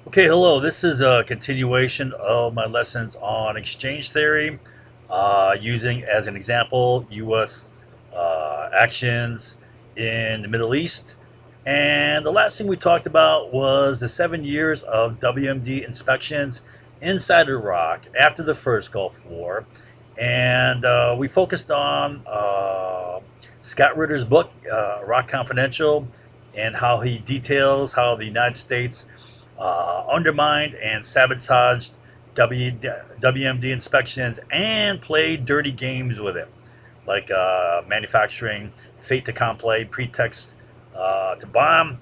Okay, hello. This is a continuation of my lessons on exchange theory, using as an example U.S. Actions in the Middle East. And the last thing we talked about was the 7 years of WMD inspections inside Iraq after the first Gulf War. And we focused on Scott Ritter's book, Iraq Confidential, and how he details how the United States undermined and sabotaged WMD inspections and played dirty games with it, like manufacturing fait accompli pretext to bomb,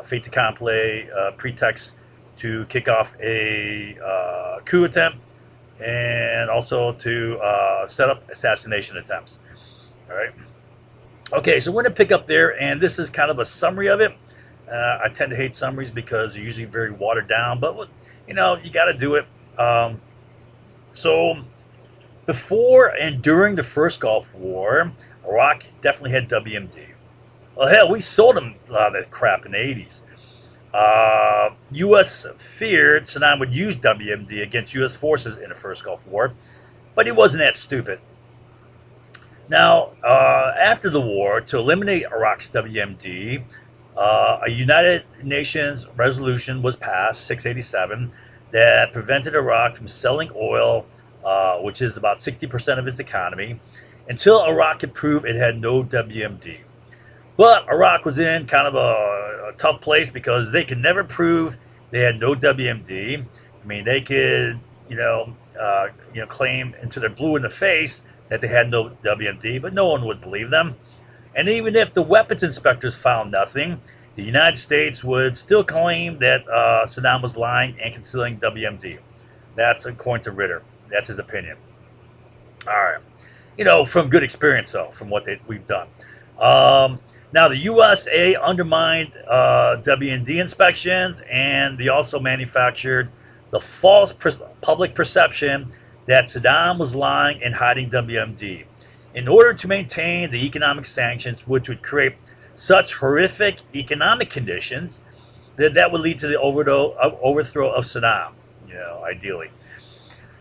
fait accompli pretext to kick off a coup attempt, and also to set up assassination attempts. All right. Okay, so we're going to pick up there, and this is kind of a summary of it. I tend to hate summaries because they're usually very watered down, but you got to do it. So before and during the first Gulf War, Iraq definitely had WMD. Well, hell, we sold them a lot of that crap in the 80s. U.S. feared Saddam would use WMD against U.S. forces in the first Gulf War, but he wasn't that stupid. Now, after the war, to eliminate Iraq's WMD, a United Nations resolution was passed, 687, that prevented Iraq from selling oil, which is about 60% of its economy, until Iraq could prove it had no WMD. But Iraq was in kind of a tough place because they could never prove they had no WMD. I mean, they could, claim until they're blue in the face that they had no WMD, but no one would believe them. And even if the weapons inspectors found nothing, the United States would still claim that Saddam was lying and concealing WMD. That's according to Ritter. That's his opinion. All right. From good experience, though, from what we've done. Now, the USA undermined WMD inspections, and they also manufactured the false public perception that Saddam was lying and hiding WMD in order to maintain the economic sanctions, which would create such horrific economic conditions that would lead to the overthrow of Saddam, ideally.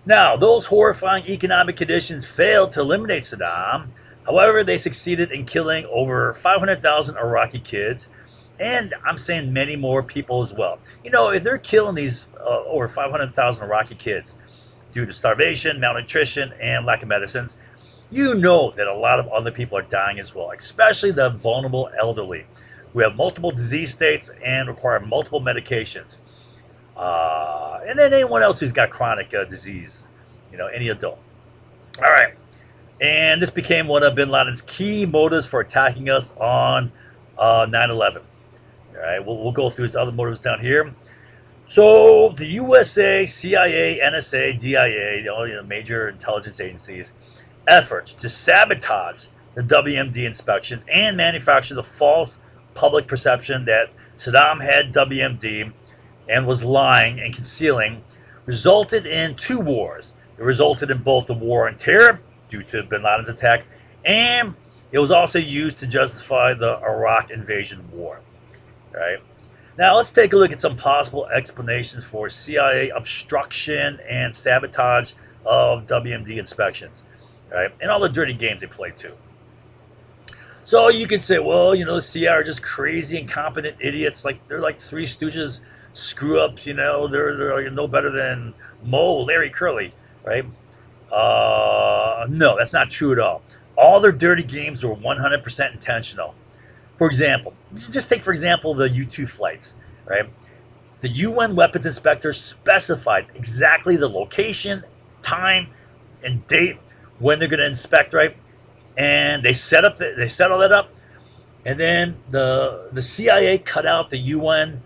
Now, those horrifying economic conditions failed to eliminate Saddam. However, they succeeded in killing over 500,000 Iraqi kids, and I'm saying many more people as well. If they're killing these over 500,000 Iraqi kids due to starvation, malnutrition, and lack of medicines, you know that a lot of other people are dying as well, especially the vulnerable elderly who have multiple disease states and require multiple medications. And then anyone else who's got chronic disease, any adult. All right. And this became one of bin Laden's key motives for attacking us on 9/11. All right. We'll go through his other motives down here. So the USA, CIA, NSA, DIA, major intelligence agencies, efforts to sabotage the WMD inspections and manufacture the false public perception that Saddam had WMD and was lying and concealing resulted in two wars. It resulted in both the war on terror due to bin Laden's attack, and it was also used to justify the Iraq invasion war. Right? Now let's take a look at some possible explanations for CIA obstruction and sabotage of WMD inspections. Right? And all the dirty games they play too. So you can say, well, the CIA are just crazy, incompetent idiots. They're like Three Stooges screw ups. They're no better than Moe, Larry, Curly, right? No, that's not true at all. All their dirty games were 100% intentional. For example, just take for example the U-2 flights, right? The UN weapons inspectors specified exactly the location, time, and date when they're going to inspect, right? And they set all that up, and then the CIA cut out the UN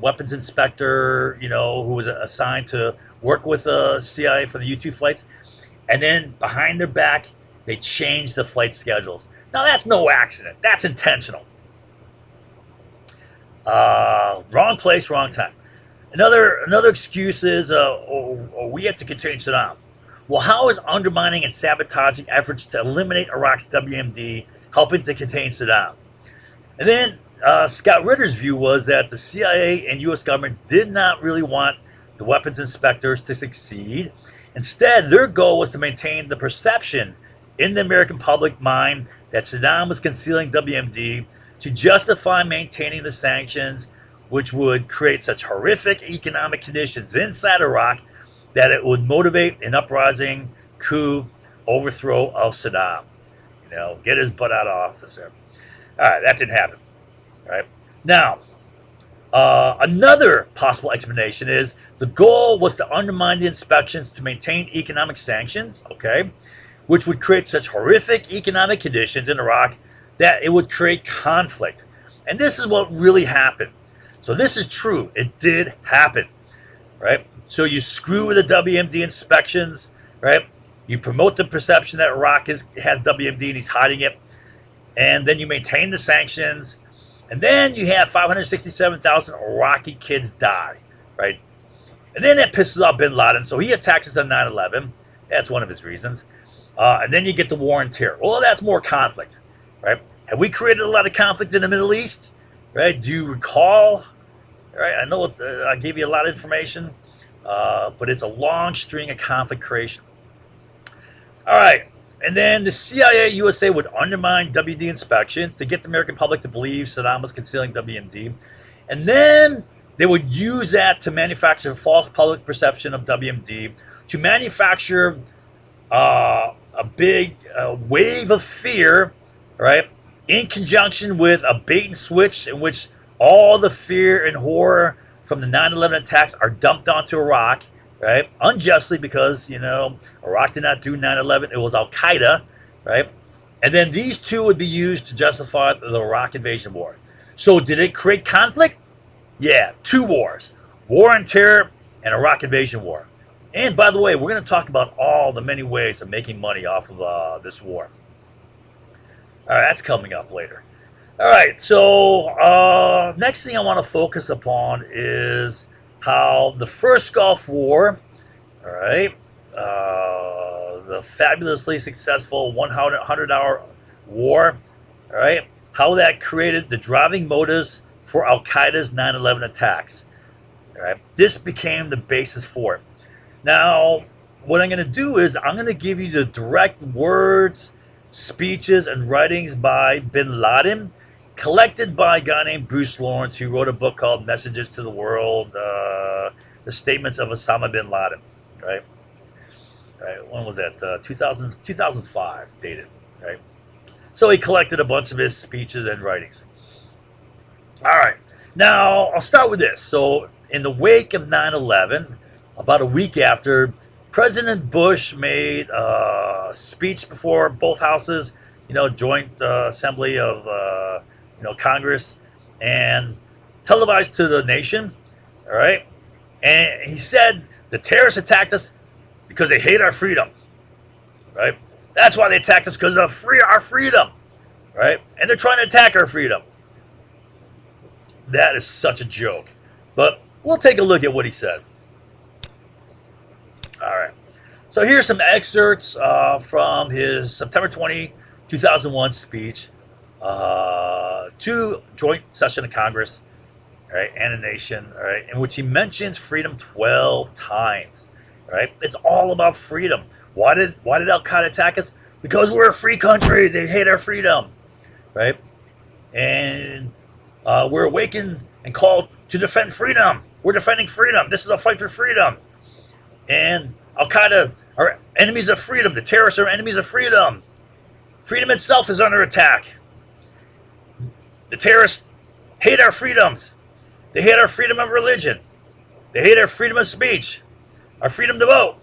weapons inspector, who was assigned to work with the CIA for the U-2 flights, and then behind their back they changed the flight schedules. Now that's no accident. That's intentional. Wrong place, wrong time. Another excuse is, we have to contain Saddam. Well, how is undermining and sabotaging efforts to eliminate Iraq's WMD helping to contain Saddam? And then Scott Ritter's view was that the CIA and U.S. government did not really want the weapons inspectors to succeed. Instead, their goal was to maintain the perception in the American public mind that Saddam was concealing WMD to justify maintaining the sanctions, which would create such horrific economic conditions inside Iraq that it would motivate an uprising, coup, overthrow of Saddam. Get his butt out of office there. All right, that didn't happen. All right. Now, another possible explanation is the goal was to undermine the inspections to maintain economic sanctions, okay, which would create such horrific economic conditions in Iraq that it would create conflict. And this is what really happened. So this is true. It did happen, right? So you screw with the WMD inspections, right? You promote the perception that Iraq has WMD and he's hiding it. And then you maintain the sanctions. And then you have 567,000 Iraqi kids die, right? And then that pisses off bin Laden. So he attacks us on 9/11. That's one of his reasons. And then you get the war on terror. Well, that's more conflict, right? Have we created a lot of conflict in the Middle East, right? Do you recall? Right? I know I gave you a lot of information, but it's a long string of conflict creation. All right. And then the CIA, USA would undermine WMD inspections to get the American public to believe Saddam was concealing WMD. And then they would use that to manufacture false public perception of WMD, to manufacture a big wave of fear, right, in conjunction with a bait and switch in which all the fear and horror from the 9/11 attacks are dumped onto Iraq, right? Unjustly, because, Iraq did not do 9/11. It was Al-Qaeda, right? And then these two would be used to justify the Iraq invasion war. So did it create conflict? Yeah, 2 wars. War on terror and Iraq invasion war. And by the way, we're going to talk about all the many ways of making money off of this war. All right, that's coming up later. All right, so next thing I want to focus upon is how the first Gulf War, all right, the fabulously successful 100-hour war, all right, how that created the driving motives for Al-Qaeda's 9/11 attacks. All right, this became the basis for it. Now, what I'm going to do is I'm going to give you the direct words, speeches, and writings by bin Laden, collected by a guy named Bruce Lawrence, who wrote a book called Messages to the World, the Statements of Osama bin Laden, right? Right. When was that? 2005, dated, right? So he collected a bunch of his speeches and writings. All right. Now, I'll start with this. So, in the wake of 9/11, about a week after, President Bush made a speech before both houses, joint assembly of, Congress, and televised to the nation, all right? And he said the terrorists attacked us because they hate our freedom, right? That's why they attacked us, because of our freedom, right? And they're trying to attack our freedom. That is such a joke. But we'll take a look at what he said. All right. So here's some excerpts from his September 20, 2001 speech to joint session of Congress, all right, and a nation, all right, in which he mentions freedom 12 times. Right? It's all about freedom. Why did Al-Qaeda attack us? Because we're a free country. They hate our freedom, right? And we're awakened and called to defend freedom. We're defending freedom. This is a fight for freedom. And Al-Qaeda are enemies of freedom. The terrorists are enemies of freedom. Freedom itself is under attack. The terrorists hate our freedoms. They hate our freedom of religion. They hate our freedom of speech. Our freedom to vote,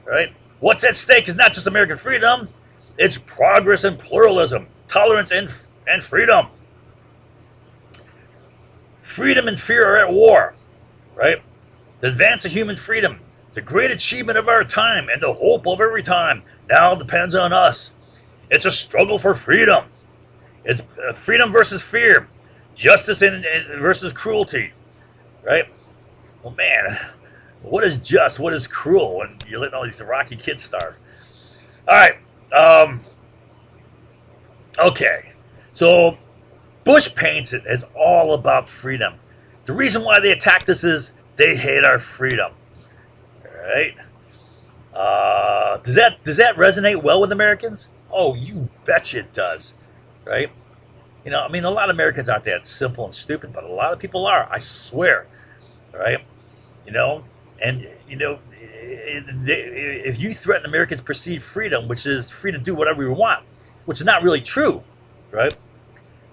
right? What's at stake is not just American freedom, it's progress and pluralism, tolerance and freedom. Freedom and fear are at war, right? The advance of human freedom, the great achievement of our time and the hope of every time now depends on us. It's a struggle for freedom. It's freedom versus fear, justice versus cruelty, right? Well, man, what is just? What is cruel when you're letting all these Iraqi kids starve? All right. Okay. So Bush paints it as all about freedom. The reason why they attacked us is they hate our freedom. All right. Does that resonate well with Americans? Oh, you betcha it does. Right. I mean, a lot of Americans aren't that simple and stupid, but a lot of people are. I swear. Right. You know, and if you threaten Americans' perceived freedom, which is free to do whatever we want, which is not really true, right?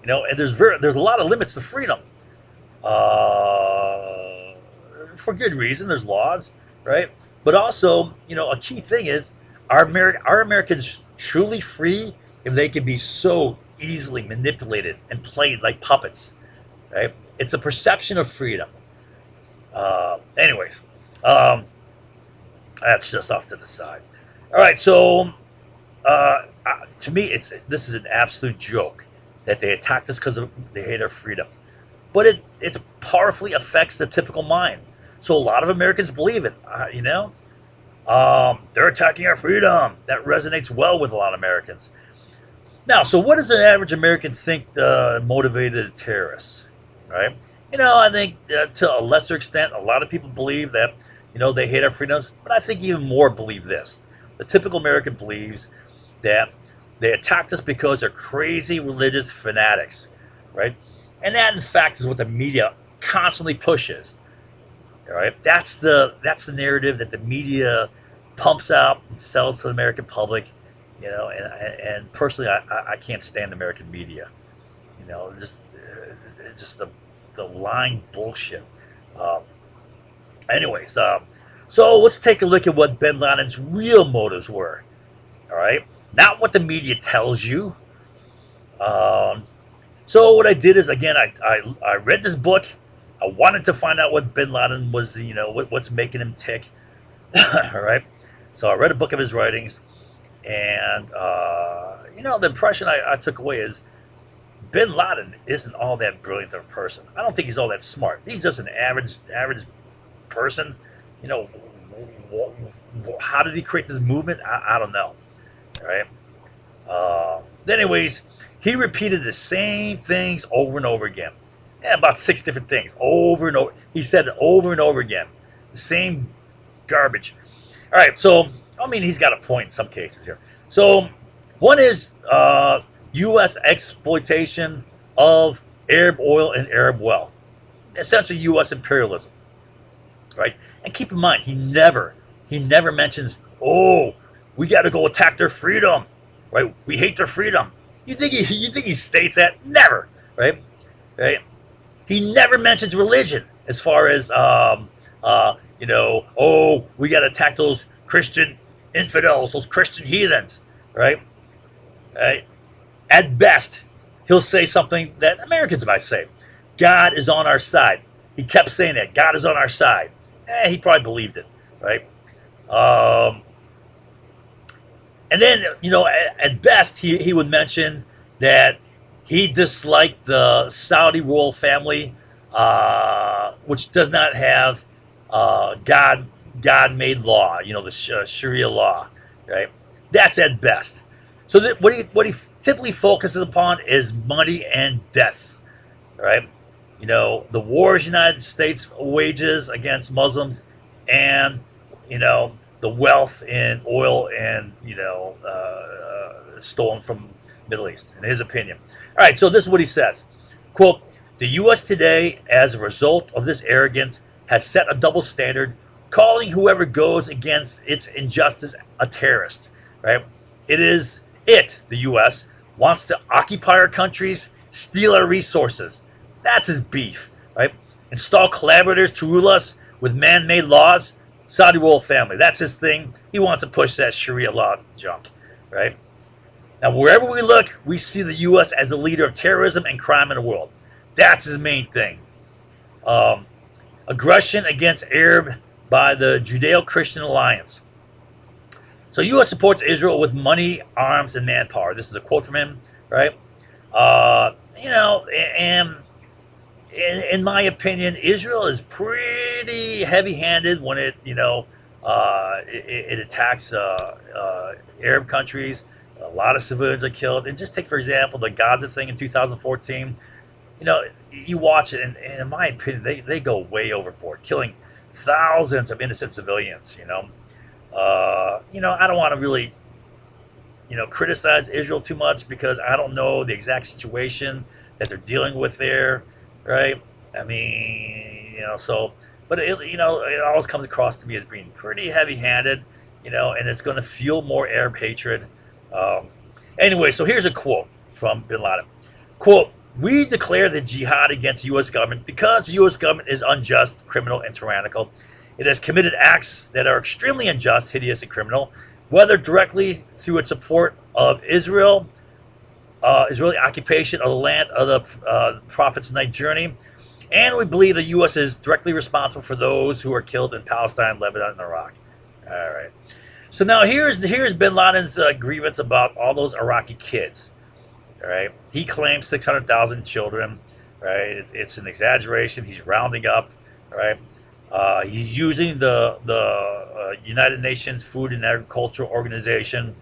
And there's a lot of limits to freedom, for good reason. There's laws, right? But also, a key thing is, are Americans truly free if they can be so easily manipulated and played like puppets, right? It's a perception of freedom. Anyways, that's just off to the side. All right, so to me, this is an absolute joke that they attacked us because they hate our freedom, but it powerfully affects the typical mind. So a lot of Americans believe it. They're attacking our freedom. That resonates well with a lot of Americans. Now, so what does the average American think motivated the terrorists? Right? I think to a lesser extent, a lot of people believe that they hate our freedoms, but I think even more believe this. The typical American believes that they attacked us because they're crazy religious fanatics, right? And that, in fact, is what the media constantly pushes. All right, that's the narrative that the media pumps out and sells to the American public. And personally, I can't stand American media. Just the lying bullshit. Anyways, so let's take a look at what bin Laden's real motives were. All right, not what the media tells you. So what I did is, again, I read this book. I wanted to find out what bin Laden was, what's making him tick. All right, so I read a book of his writings, and the impression I took away is bin Laden isn't all that brilliant of a person. I don't think he's all that smart. He's just an average person. How did he create this movement? I don't know. All right. Anyways, he repeated the same things over and over again. About 6 different things over and over. He said it over and over again. The same garbage. All right. So, he's got a point in some cases here. So, one is U.S. exploitation of Arab oil and Arab wealth. Essentially, U.S. imperialism. Right? And keep in mind, he never mentions, we got to go attack their freedom. Right? We hate their freedom. You think he states that? Never. Right? Right? He never mentions religion as far as, we got to attack those Christian infidels, those Christian heathens, right? Right? At best, he'll say something that Americans might say. God is on our side. He kept saying that. God is on our side. He probably believed it, right? And then, at best, he would mention that he disliked the Saudi royal family, which does not have God-made law, the Sharia law, right? That's at best. So what he typically focuses upon is money and deaths, right? The wars the United States wages against Muslims, and the wealth in oil and stolen from Middle East, in his opinion. All right, so this is what he says. Quote, the U.S. today, as a result of this arrogance, has set a double standard, calling whoever goes against its injustice a terrorist, right? The U.S., wants to occupy our countries, steal our resources. That's his beef, right? Install collaborators to rule us with man-made laws. Saudi royal family, that's his thing. He wants to push that Sharia law junk, right? Now, wherever we look, we see the U.S. as the leader of terrorism and crime in the world. That's his main thing. Aggression against Arab by the Judeo-Christian Alliance. So U.S. supports Israel with money, arms, and manpower. This is a quote from him, right? And in my opinion, Israel is pretty heavy-handed when it attacks Arab countries. A lot of civilians are killed. And just take, for example, the Gaza thing in 2014. you know, you watch it, and in my opinion, they go way overboard, killing thousands of innocent civilians. I don't want to really, criticize Israel too much because I don't know the exact situation that they're dealing with there, right? I mean, but it always comes across to me as being pretty heavy-handed, and it's going to fuel more Arab hatred. Um, anyway, so here's a quote from Bin Laden. Quote, "We declare the jihad against the U.S. government because the U.S. government is unjust, criminal, and tyrannical. It has committed acts that are extremely unjust, hideous, and criminal, whether directly through its support of Israeli occupation of the land of the Prophet's night journey, and we believe the U.S. is directly responsible for those who are killed in Palestine, Lebanon, and Iraq." All right. So now here's Bin Laden's grievance about all those Iraqi kids. All right. He claims 600,000 children. Right. It's an exaggeration. He's rounding up. All right. He's using the United Nations Food and Agricultural Organization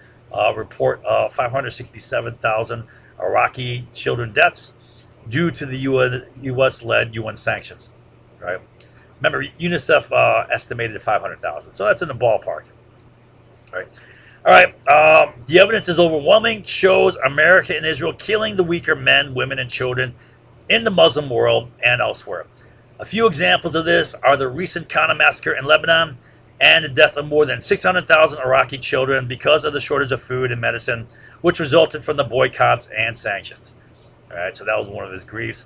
report of 567,000 Iraqi children deaths due to the U.S.-led UN sanctions. Right. Remember, UNICEF estimated 500,000, so that's in the ballpark. All right. All right. The evidence is overwhelming. Shows America and Israel killing the weaker men, women, and children in the Muslim world and elsewhere. A few examples of this are the recent Qana massacre in Lebanon and the death of more than 600,000 Iraqi children because of the shortage of food and medicine, which resulted from the boycotts and sanctions. All right, so that was one of his griefs.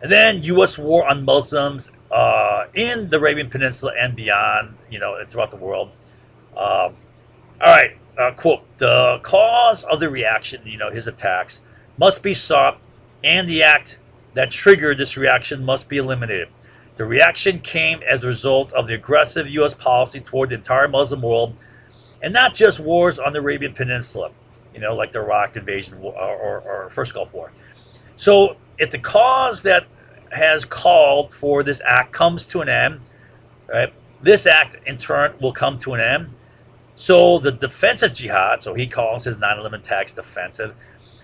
And then U.S. war on Muslims in the Arabian Peninsula and beyond, and throughout the world. All right, quote, "The cause of the reaction, his attacks, must be sought, and the act that triggered this reaction must be eliminated. The reaction came as a result of the aggressive U.S. policy toward the entire Muslim world, and not just wars on the Arabian Peninsula, like the Iraq invasion or First Gulf War. So if the cause that has called for this act comes to an end, right, this act in turn will come to an end. So the defensive jihad," so he calls his 9/11 attacks defensive,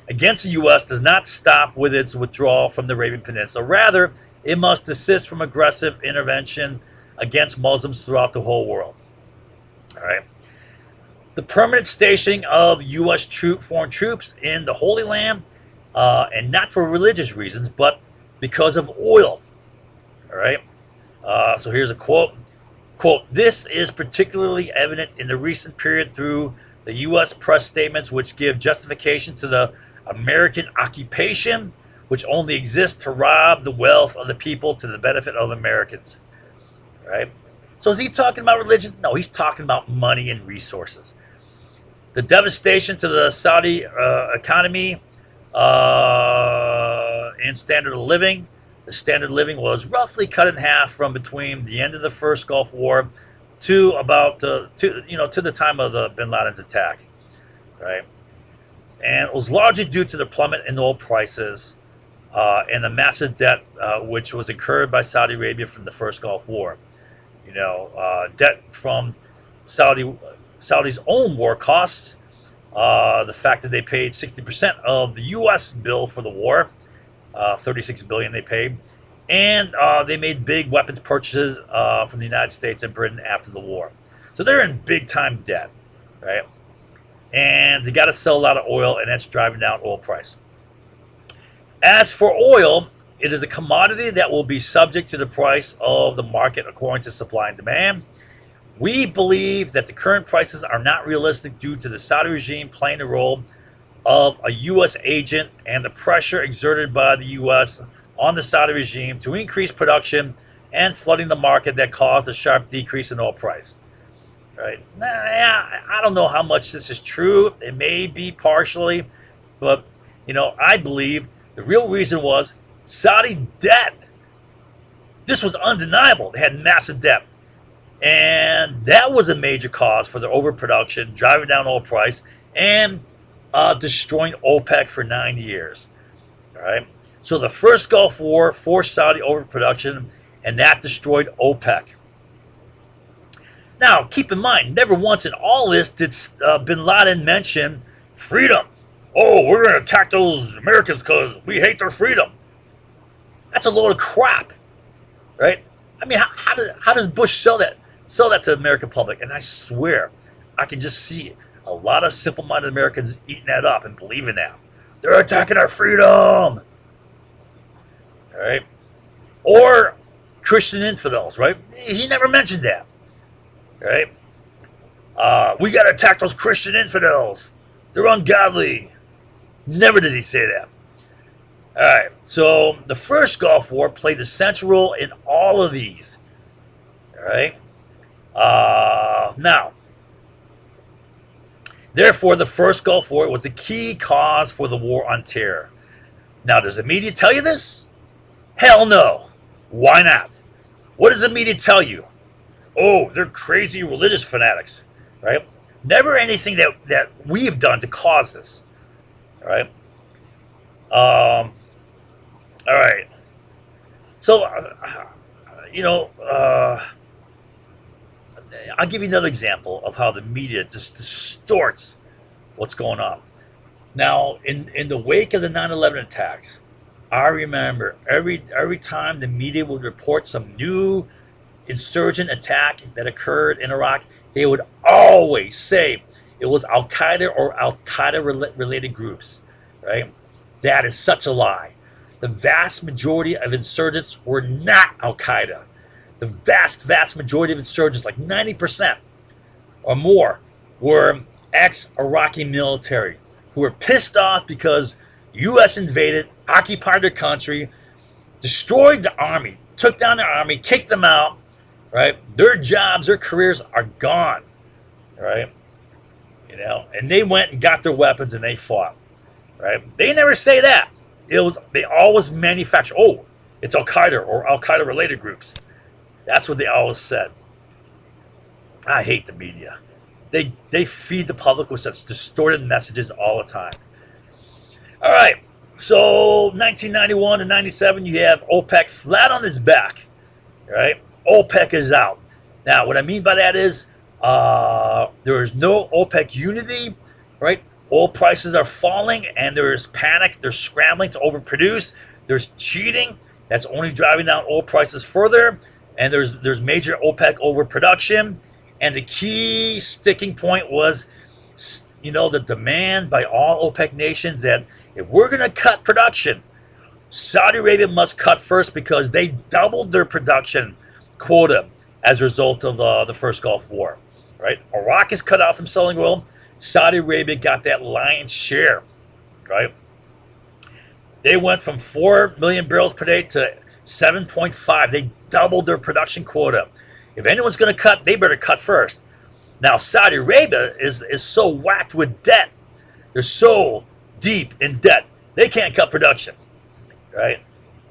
"against the U.S. does not stop with its withdrawal from the Arabian Peninsula. Rather, it must desist from aggressive intervention against Muslims throughout the whole world." All right. The permanent stationing of U.S. foreign troops in the Holy Land, and not for religious reasons, but because of oil. All right. So here's a quote. Quote, "This is particularly evident in the recent period through the U.S. press statements which give justification to the American occupation, which only exists to rob the wealth of the people to the benefit of Americans." Right? So is he talking about religion? No, he's talking about money and resources. The devastation to the Saudi economy and standard of living. The standard of living was roughly cut in half from between the end of the first Gulf War to about to the time of the Bin Laden's attack, right? And it was largely due to the plummet in oil prices and the massive debt which was incurred by Saudi Arabia from the first Gulf War. Debt from Saudi's own war costs, the fact that they paid 60% of the U.S. bill for the war, $36 billion they paid, and they made big weapons purchases from the United States and Britain after the war. So they're in big time debt, right? And they got to sell a lot of oil, and that's driving down oil price. As for oil, it is a commodity that will be subject to the price of the market according to supply and demand. We believe that the current prices are not realistic due to the Saudi regime playing the role of a U.S. agent and the pressure exerted by the U.S. on the Saudi regime to increase production and flooding the market that caused a sharp decrease in oil price. Right? I don't know how much this is true. It may be partially, but I believe the real reason was Saudi debt. This was undeniable. They had massive debt. And that was a major cause for the overproduction, driving down oil price, and destroying OPEC for 9 years. All right. So the first Gulf War forced Saudi overproduction, and that destroyed OPEC. Now, keep in mind, never once in all this did Bin Laden mention freedom. Oh, we're going to attack those Americans because we hate their freedom. That's a load of crap, right? I mean, how does Bush sell that to the American public? And I swear, I can just see a lot of simple-minded Americans eating that up and believing that. They're attacking our freedom, all right? Or Christian infidels, right? He never mentioned that, right? We got to attack those Christian infidels. They're ungodly. Never does he say that. All right, so the first Gulf War played a central role in all of these. All right. Now, therefore, the first Gulf War was a key cause for the war on terror. Now, does the media tell you this? Hell no. Why not? What does the media tell you? Oh, they're crazy religious fanatics, right? Never anything that we've done to cause this, all right? All right. So, I'll give you another example of how the media just distorts what's going on. Now, in the wake of the 9/11 attacks, I remember every time the media would report some new insurgent attack that occurred in Iraq, they would always say it was Al Qaeda or Al Qaeda related groups, right? That is such a lie. The vast majority of insurgents were not Al Qaeda. The vast majority of insurgents, like 90% or more, were ex-Iraqi military who were pissed off because U.S. invaded, occupied their country, destroyed the army, took down the army, kicked them out, right? Their jobs, their careers are gone, right? And they went and got their weapons and they fought, right? They never say that. They always manufacture, oh, it's Al Qaeda or Al Qaeda related groups. That's what they always said. I hate the media. They feed the public with such distorted messages all the time. All right, so 1991 to 97, you have OPEC flat on its back, right? OPEC is out. Now, what I mean by that is there is no OPEC unity, right? Oil prices are falling and there's panic. They're scrambling to overproduce. There's cheating. That's only driving down oil prices further. And there's major OPEC overproduction. And the key sticking point was, the demand by all OPEC nations that if we're going to cut production, Saudi Arabia must cut first because they doubled their production quota as a result of the first Gulf War, right? Iraq is cut out from selling oil. Saudi Arabia got that lion's share, right? They went from 4 million barrels per day to 7.5. They doubled their production quota. If anyone's going to cut, they better cut first. Now, Saudi Arabia is so whacked with debt. They're so deep in debt. They can't cut production, right?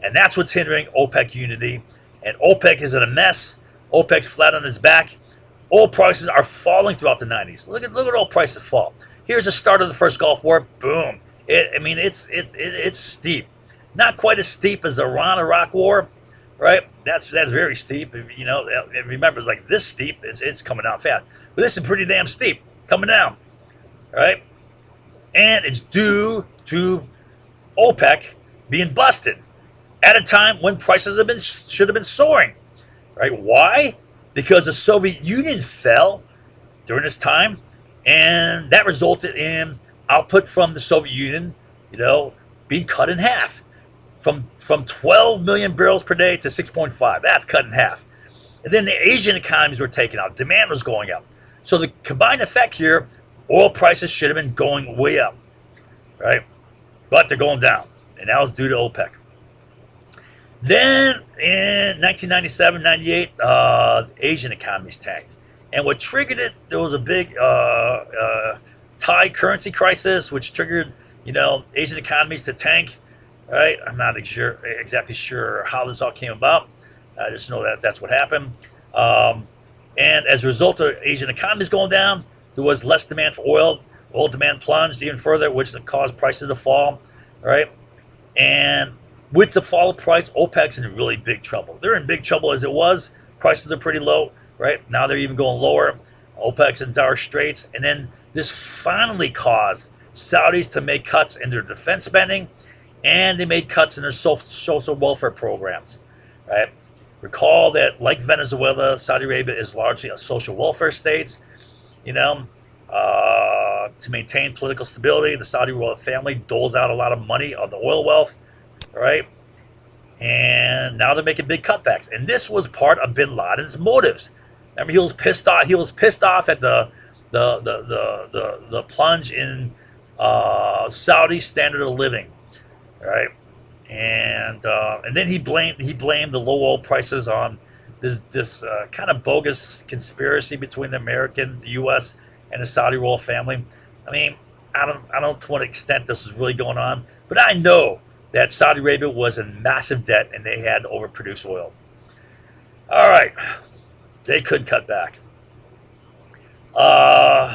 And that's what's hindering OPEC unity. And OPEC is in a mess. OPEC's flat on its back. Oil prices are falling throughout the 90s. Look at oil prices fall. Here's the start of the first Gulf War. Boom. It's steep. Not quite as steep as the Iran-Iraq War, right? That's very steep. Remember, it's like this steep. It's coming down fast. But this is pretty damn steep, coming down, right? And it's due to OPEC being busted at a time when prices should have been soaring, right? Why? Because the Soviet Union fell during this time, and that resulted in output from the Soviet Union, being cut in half from 12 million barrels per day to 6.5. That's cut in half. And then the Asian economies were taken out. Demand was going up. So the combined effect here, oil prices should have been going way up, right? But they're going down, and that was due to OPEC. Then in 1997, 98, Asian economies tanked. And what triggered it, there was a big Thai currency crisis, which triggered, Asian economies to tank, right? I'm not exactly sure how this all came about. I just know that that's what happened. And as a result of Asian economies going down, there was less demand for oil. Oil demand plunged even further, which caused prices to fall, right? And with the fall of price, OPEC's in really big trouble. They're in big trouble as it was. Prices are pretty low, right? Now they're even going lower. OPEC's in dire straits. And then this finally caused Saudis to make cuts in their defense spending and they made cuts in their social welfare programs, right? Recall that, like Venezuela, Saudi Arabia is largely a social welfare state. You know, to maintain political stability, the Saudi royal family doles out a lot of money of the oil wealth, right? And now they're making big cutbacks, and this was part of Bin Laden's motives. Remember, he was pissed off. He was pissed off at the plunge in Saudi standard of living, right? And then he blamed the low oil prices on this kind of bogus conspiracy between the American, the U.S., and the Saudi royal family. I mean, I don't know to what extent this is really going on, but I know that Saudi Arabia was in massive debt and they had to overproduce oil. All right, they could cut back. Uh,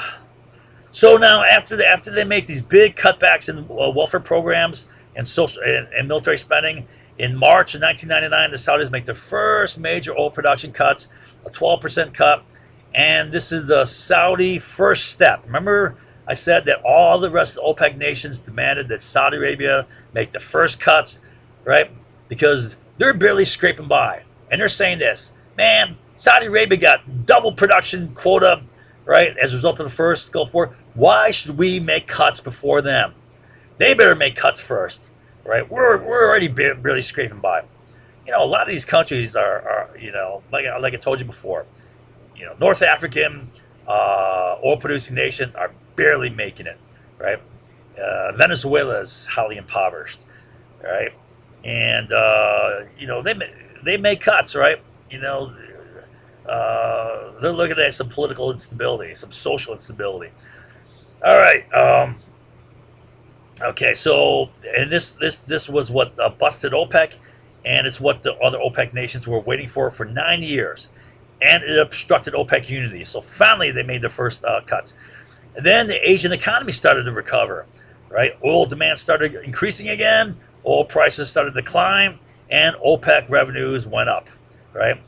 so now, after they make these big cutbacks in welfare programs and social and military spending, in March of 1999, the Saudis make their first major oil production cuts, a 12% cut, and this is the Saudi first step. Remember, I said that all the rest of the OPEC nations demanded that Saudi Arabia make the first cuts, right? Because they're barely scraping by, and they're saying this, man, Saudi Arabia got double production quota, right, as a result of the first Gulf War. Why should we make cuts before them? They better make cuts first, right? We're already barely scraping by. A lot of these countries are like I told you before, North African oil producing nations are barely making it, right? Venezuela is highly impoverished, right? And they make cuts, right? They're looking at some political instability, some social instability. All right. Okay. So, and this was what busted OPEC, and it's what the other OPEC nations were waiting for 9 years, and it obstructed OPEC unity. So finally, they made their first cuts. And then the Asian economy started to recover, right? Oil demand started increasing again, oil prices started to climb, and OPEC revenues went up, right?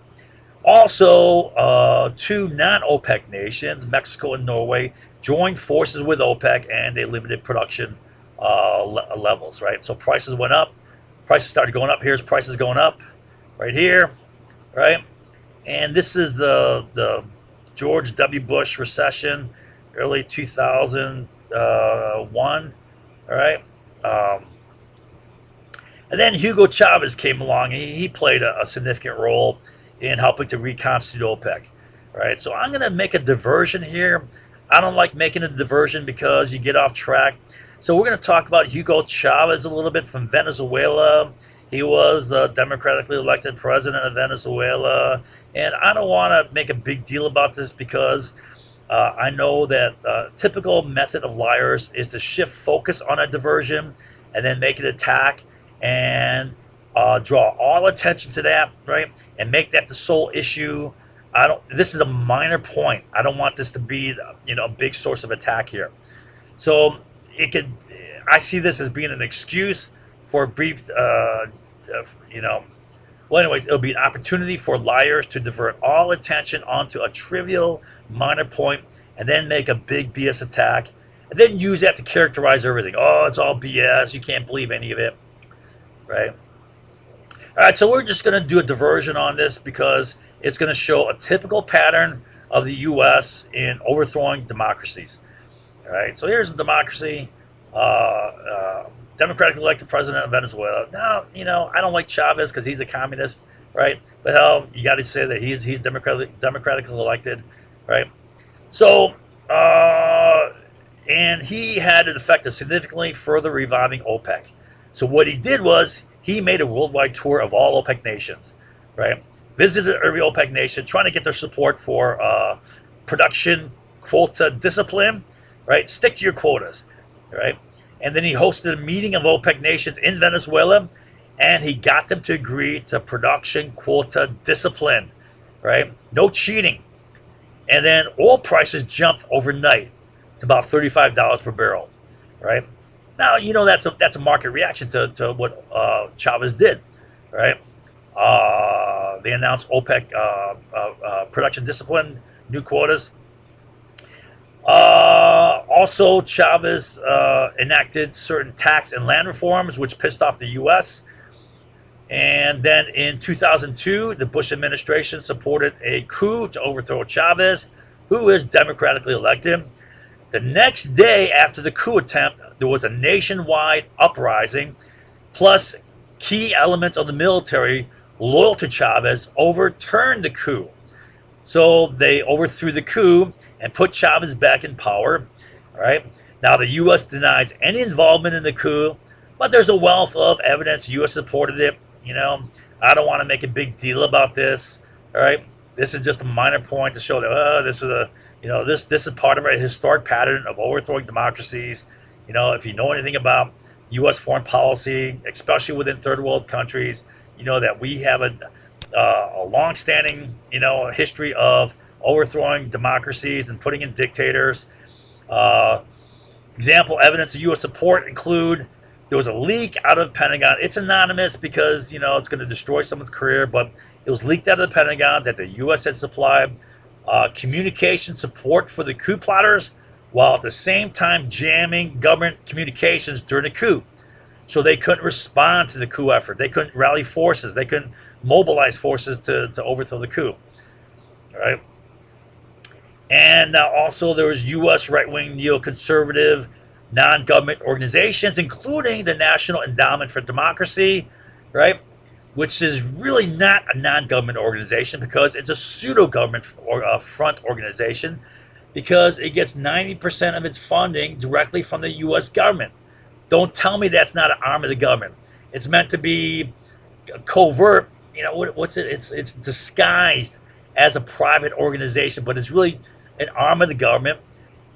Also, two non-OPEC nations, Mexico and Norway, joined forces with OPEC, and they limited production levels, right? So prices went up. Prices started going up. Here's prices going up right here, right? And this is the George W. Bush recession, early 2001, all right? And then Hugo Chavez came along. He played a significant role in helping to reconstitute OPEC, all right? So I'm going to make a diversion here. I don't like making a diversion because you get off track. So we're going to talk about Hugo Chavez a little bit from Venezuela. He was the democratically elected president of Venezuela. And I don't want to make a big deal about this because I know that typical method of liars is to shift focus on a diversion and then make an attack and draw all attention to that, right? And make that the sole issue. This is a minor point. I don't want this to be, a big source of attack here. So I see this as being an excuse for a brief, well, anyways, it'll be an opportunity for liars to divert all attention onto a trivial, minor point and then make a big BS attack and then use that to characterize everything. Oh, it's all BS. You can't believe any of it, right? All right, so we're just going to do a diversion on this because it's going to show a typical pattern of the U.S. in overthrowing democracies. All right, so here's a democracy, democratically elected president of Venezuela. Now, I don't like Chavez because he's a communist, right? But hell, you got to say that he's democratically elected, right? So, and he had an effect of significantly further reviving OPEC. So what he did was he made a worldwide tour of all OPEC nations, right? Visited every OPEC nation, trying to get their support for production quota discipline, right? Stick to your quotas, right? And then he hosted a meeting of OPEC nations in Venezuela, and he got them to agree to production quota discipline, right? No cheating. And then oil prices jumped overnight to about $35 per barrel, right? Now, that's a market reaction to what Chavez did, right? They announced OPEC Also, Chavez enacted certain tax and land reforms, which pissed off the U.S. And then in 2002, the Bush administration supported a coup to overthrow Chavez, who is democratically elected. The next day after the coup attempt, there was a nationwide uprising, plus key elements of the military loyal to Chavez overturned the coup. So they overthrew the coup and put Chavez back in power. All right. Now the U.S. denies any involvement in the coup, but there's a wealth of evidence. The U.S. supported it. I don't want to make a big deal about this. All right. This is just a minor point to show that this is this is part of a historic pattern of overthrowing democracies. If you know anything about U.S. foreign policy, especially within third world countries, you know that we have a long-standing, history of overthrowing democracies and putting in dictators. Example evidence of U.S. support include there was a leak out of the Pentagon. It's anonymous because it's going to destroy someone's career, but it was leaked out of the Pentagon that the U.S. had supplied communication support for the coup plotters, while at the same time jamming government communications during the coup. So they couldn't respond to the coup effort. They couldn't rally forces. They couldn't mobilize forces to overthrow the coup. All right. And also there was U.S. right-wing neoconservative non-government organizations, including the National Endowment for Democracy, right, which is really not a non-government organization because it's a pseudo-government or front organization because it gets 90% of its funding directly from the U.S. government. Don't tell me that's not an arm of the government. It's meant to be covert. What's it? It's disguised as a private organization, but it's really an arm of the government.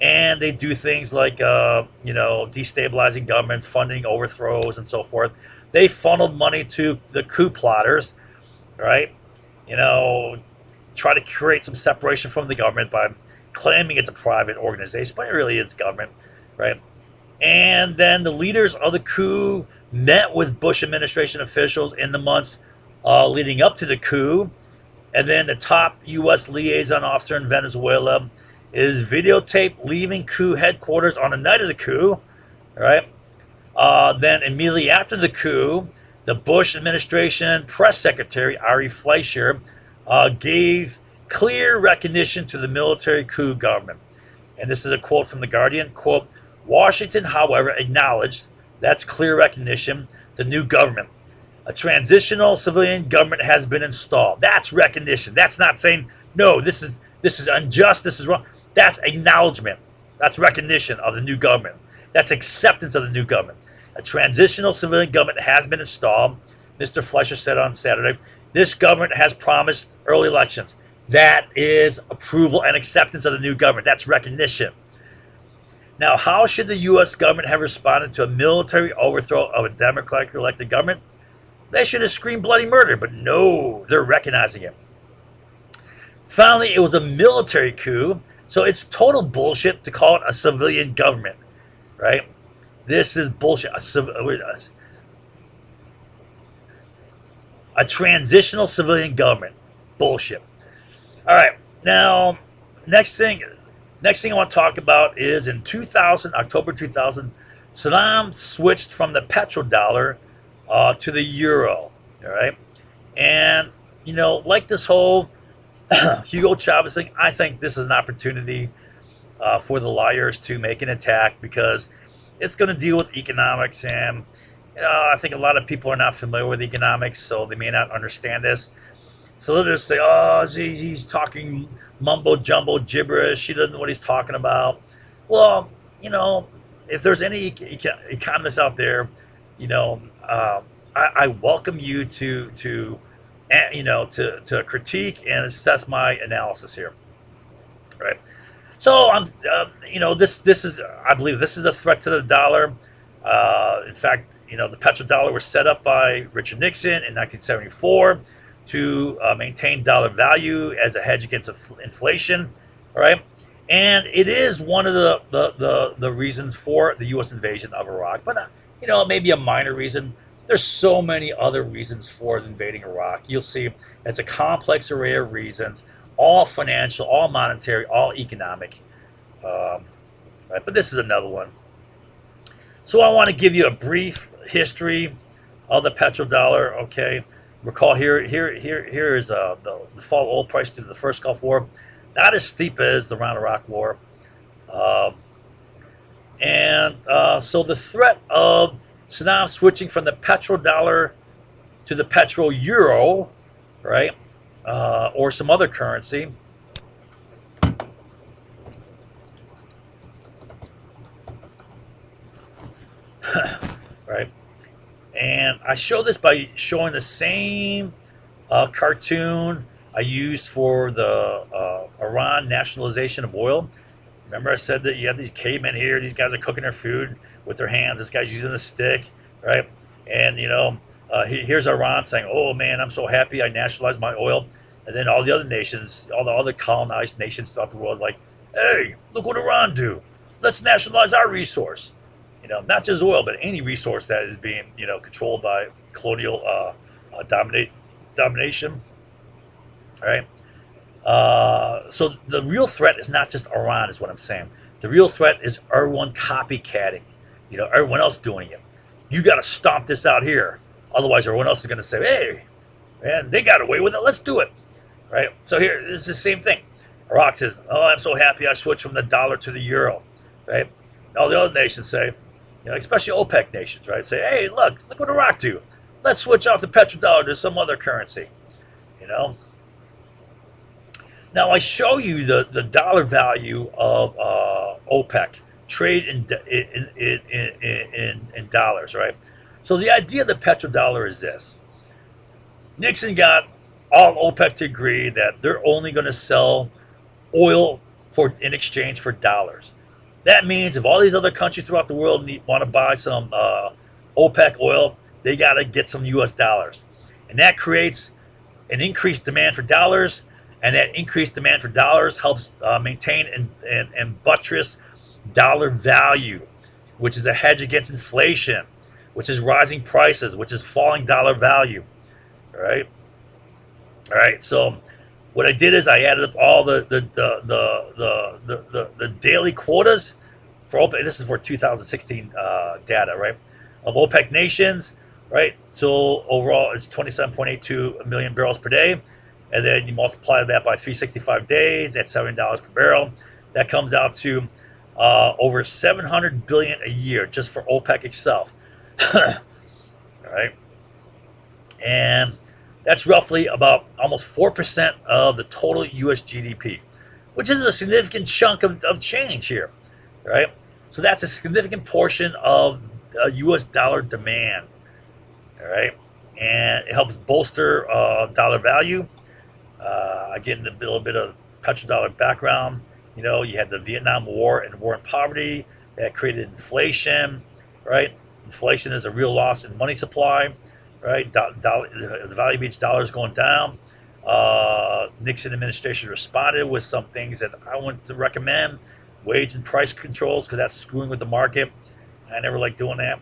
And they do things like, destabilizing governments, funding overthrows, and so forth. They funneled money to the coup plotters, right? Try to create some separation from the government by claiming it's a private organization, but it really is government, right? And then the leaders of the coup met with Bush administration officials in the months leading up to the coup. And then the top U.S. liaison officer in Venezuela is videotaped leaving coup headquarters on the night of the coup. Right? Then immediately after the coup, the Bush administration press secretary, Ari Fleischer, gave clear recognition to the military coup government. And this is a quote from The Guardian, quote, Washington, however, acknowledged, that's clear recognition, the new government. A transitional civilian government has been installed. That's recognition. That's not saying, no, this is unjust, this is wrong. That's acknowledgement. That's recognition of the new government. That's acceptance of the new government. A transitional civilian government has been installed, Mr. Fleischer said on Saturday. This government has promised early elections. That is approval and acceptance of the new government. That's recognition. Now, how should the U.S. government have responded to a military overthrow of a democratically elected government? They should have screamed bloody murder, but no, they're recognizing it. Finally, it was a military coup, so it's total bullshit to call it a civilian government, right? This is bullshit. A transitional civilian government. Bullshit. All right, now, next thing I want to talk about is in October 2000, Saddam switched from the petrodollar to the euro, all right? And, like this whole Hugo Chavez thing, I think this is an opportunity for the liars to make an attack because it's going to deal with economics. And I think a lot of people are not familiar with economics, so they may not understand this. So they'll just say, oh, geez, he's talking mumbo-jumbo gibberish. He doesn't know what he's talking about. Well, if there's any economists out there, I welcome you to critique and assess my analysis here, right? So this is, I believe this is a threat to the dollar. In fact, the petrodollar was set up by Richard Nixon in 1974 to maintain dollar value as a hedge against inflation, all right? And it is one of the reasons for the U.S. invasion of Iraq, but maybe a minor reason. There's so many other reasons for invading Iraq. You'll see it's a complex array of reasons, all financial, all monetary, all economic. right? But this is another one. So I want to give you a brief history of the petrodollar. Okay, recall here is the fall of oil price due to the first Gulf War, not as steep as the Iran Iraq War, uh, and so the threat of Saddam switching from the petrodollar to the petro euro, right, or some other currency. Right, and I show this by showing the same cartoon I used for the Iran nationalization of oil. Remember, I said that you have these cavemen here. These guys are cooking their food with their hands. This guy's using a stick, right? And here's Iran saying, "Oh man, I'm so happy I nationalized my oil." And then all the other nations, all the other colonized nations throughout the world, like, "Hey, look what Iran do. Let's nationalize our resource." Not just oil, but any resource that is being, controlled by colonial domination, right? So the real threat is not just Iran, is what I'm saying. The real threat is everyone copycatting, everyone else doing it. You got to stomp this out here. Otherwise, everyone else is going to say, hey, man, they got away with it. Let's do it, right? So here, it's the same thing. Iraq says, oh, I'm so happy I switched from the dollar to the euro, right? And all the other nations say, especially OPEC nations, right? Say, hey, look what Iraq do. Let's switch off the petrodollar to some other currency, Now I show you the dollar value of OPEC trade in dollars, right? So the idea of the petrodollar is this: Nixon got all OPEC to agree that they're only going to sell oil in exchange for dollars. That means if all these other countries throughout the world want to buy some OPEC oil, they got to get some U.S. dollars, and that creates an increased demand for dollars. And that increased demand for dollars helps maintain and buttress dollar value, which is a hedge against inflation, which is rising prices, which is falling dollar value. All right. So what I did is I added up all the daily quotas for OPEC. This is for 2016 data, right? Of OPEC nations, right? So overall, it's 27.82 million barrels per day. And then you multiply that by 365 days at $70 per barrel. That comes out to over $700 billion a year just for OPEC itself. All right, and that's roughly about almost 4% of the total U.S. GDP, which is a significant chunk of change here, right? So that's a significant portion of U.S. dollar demand. All right, and it helps bolster dollar value. Again, a little bit of petrodollar background. You had the Vietnam War and war and poverty that created inflation, right? Inflation is a real loss in money supply, right? The value of each dollar is going down. Nixon administration responded with some things that I want to recommend: wage and price controls, because that's screwing with the market. I never like doing that.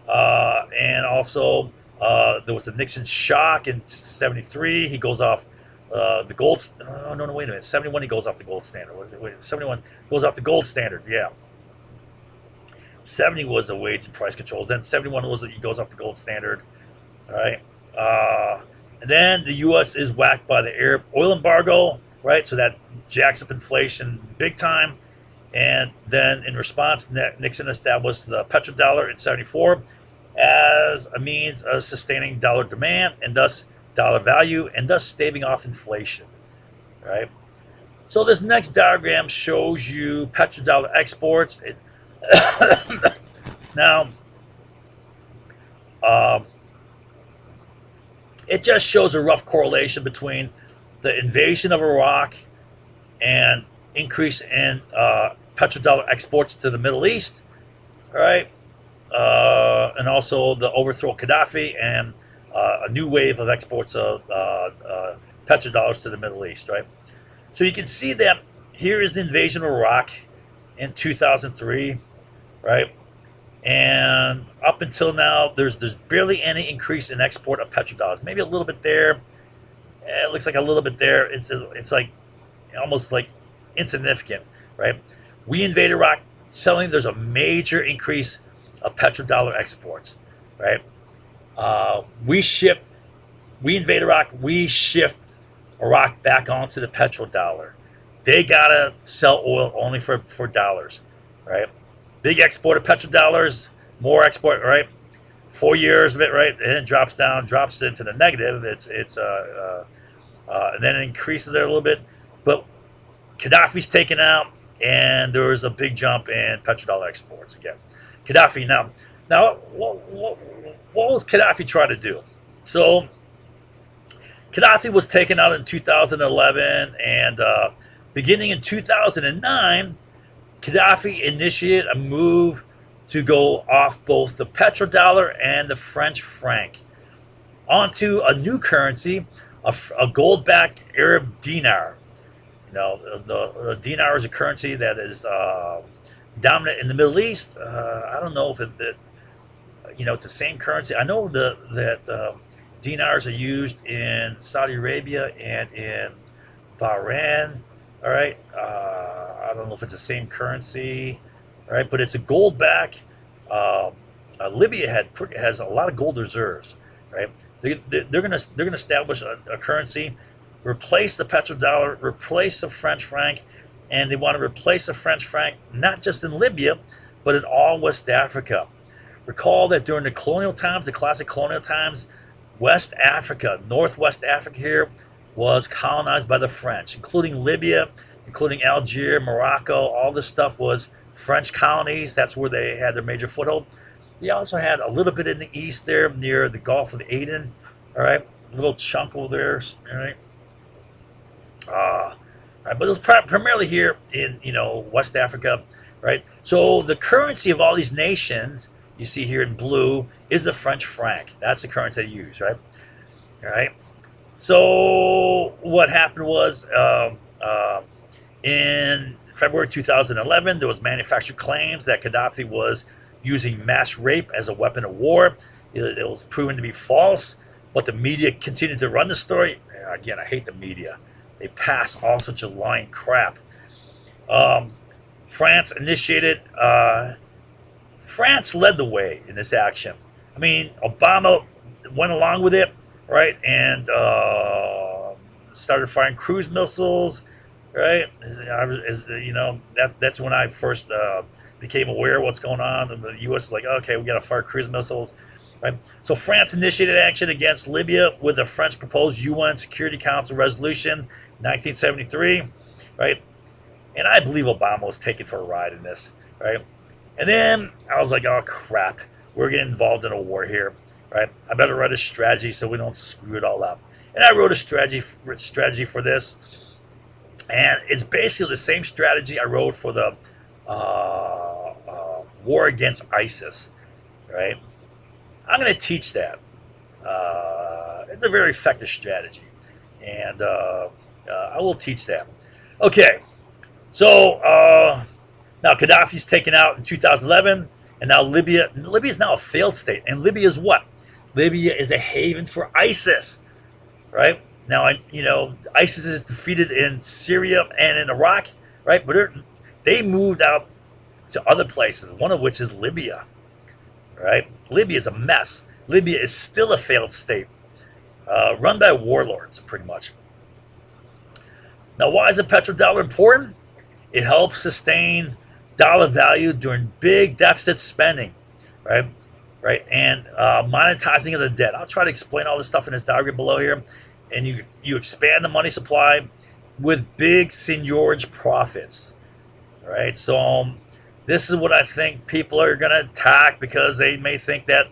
And also, there was a Nixon shock in '73. He goes off the gold. Oh, no, wait a minute. 71, he goes off the gold standard. Wait, 71 goes off the gold standard. Yeah. 70 was the wage and price controls. Then 71 he goes off the gold standard. All right. And then the U.S. is whacked by the Arab oil embargo, right? So that jacks up inflation big time. And then in response, Nixon established the petrodollar in '74 as a means of sustaining dollar demand and thus dollar value, and thus staving off inflation, right? So this next diagram shows you petrodollar exports. Now, it just shows a rough correlation between the invasion of Iraq and increase in petrodollar exports to the Middle East, right? And also the overthrow of Gaddafi and a new wave of exports of petrodollars to the Middle East, right? So you can see that here is the invasion of Iraq in 2003, right? And up until now, there's barely any increase in export of petrodollars. Maybe a little bit there. It looks like a little bit there. It's like almost like insignificant, right? We invade Iraq suddenly there's a major increase of petrodollar exports, right? We invade Iraq, we shift Iraq back onto the petrodollar. They gotta sell oil only for dollars, right? Big export of petrodollars, more export, right? 4 years of it, right? And it drops down, drops into the negative. And then it increases there a little bit. But Gaddafi's taken out, and there was a big jump in petrodollar exports again. Gaddafi now what was Gaddafi trying to do? So Gaddafi was taken out in 2011, and beginning in 2009, Gaddafi initiated a move to go off both the petrodollar and the French franc onto a new currency, a gold-backed Arab dinar. The dinar is a currency that is dominant in the Middle East. I don't know if it's the same currency. I know that dinars are used in Saudi Arabia and in Bahrain. All right. I don't know if it's the same currency. All right, but it's a gold back. Libya has a lot of gold reserves. Right. They're gonna establish a currency, replace the petrodollar, replace the French franc, and they want to replace the French franc not just in Libya, but in all West Africa. Recall that during the colonial times, the classic colonial times, West Africa, Northwest Africa here, was colonized by the French, including Libya, including Algeria, Morocco. All this stuff was French colonies. That's where they had their major foothold. They also had a little bit in the east there near the Gulf of Aden. All right, a little chunk over there. All right. But it was primarily here in West Africa, right? So the currency of all these nations you see here in blue is the French franc. That's the currency they use, right? All right. So what happened was in February 2011, there was manufactured claims that Gaddafi was using mass rape as a weapon of war. It was proven to be false, but the media continued to run the story. Again, I hate the media. They pass all such a lying crap. France initiated. France led the way in this action. I mean, Obama went along with it, right, and started firing cruise missiles, right? That's when I first became aware of what's going on. The U.S. is like, okay, we got to fire cruise missiles, right? So France initiated action against Libya with the French proposed UN Security Council resolution 1973, right? And I believe Obama was taken for a ride in this, right? And then I was like, oh crap, we're getting involved in a war here, right? I better write a strategy so we don't screw it all up. And I wrote a strategy for this, and it's basically the same strategy I wrote for the war against ISIS, right? I'm going to teach that. It's a very effective strategy, and I will teach that. Okay, so now Gaddafi's taken out in 2011, and now Libya is now a failed state. And Libya is what? Libya is a haven for ISIS, right? Now, ISIS is defeated in Syria and in Iraq, right? But they moved out to other places, one of which is Libya, right? Libya is a mess. Libya is still a failed state, run by warlords, pretty much. Now, why is the petrodollar important? It helps sustain dollar value during big deficit spending, right? And monetizing of the debt. I'll try to explain all this stuff in this diagram below here. And you expand the money supply with big seigniorage profits, right? So this is what I think people are going to attack, because they may think that,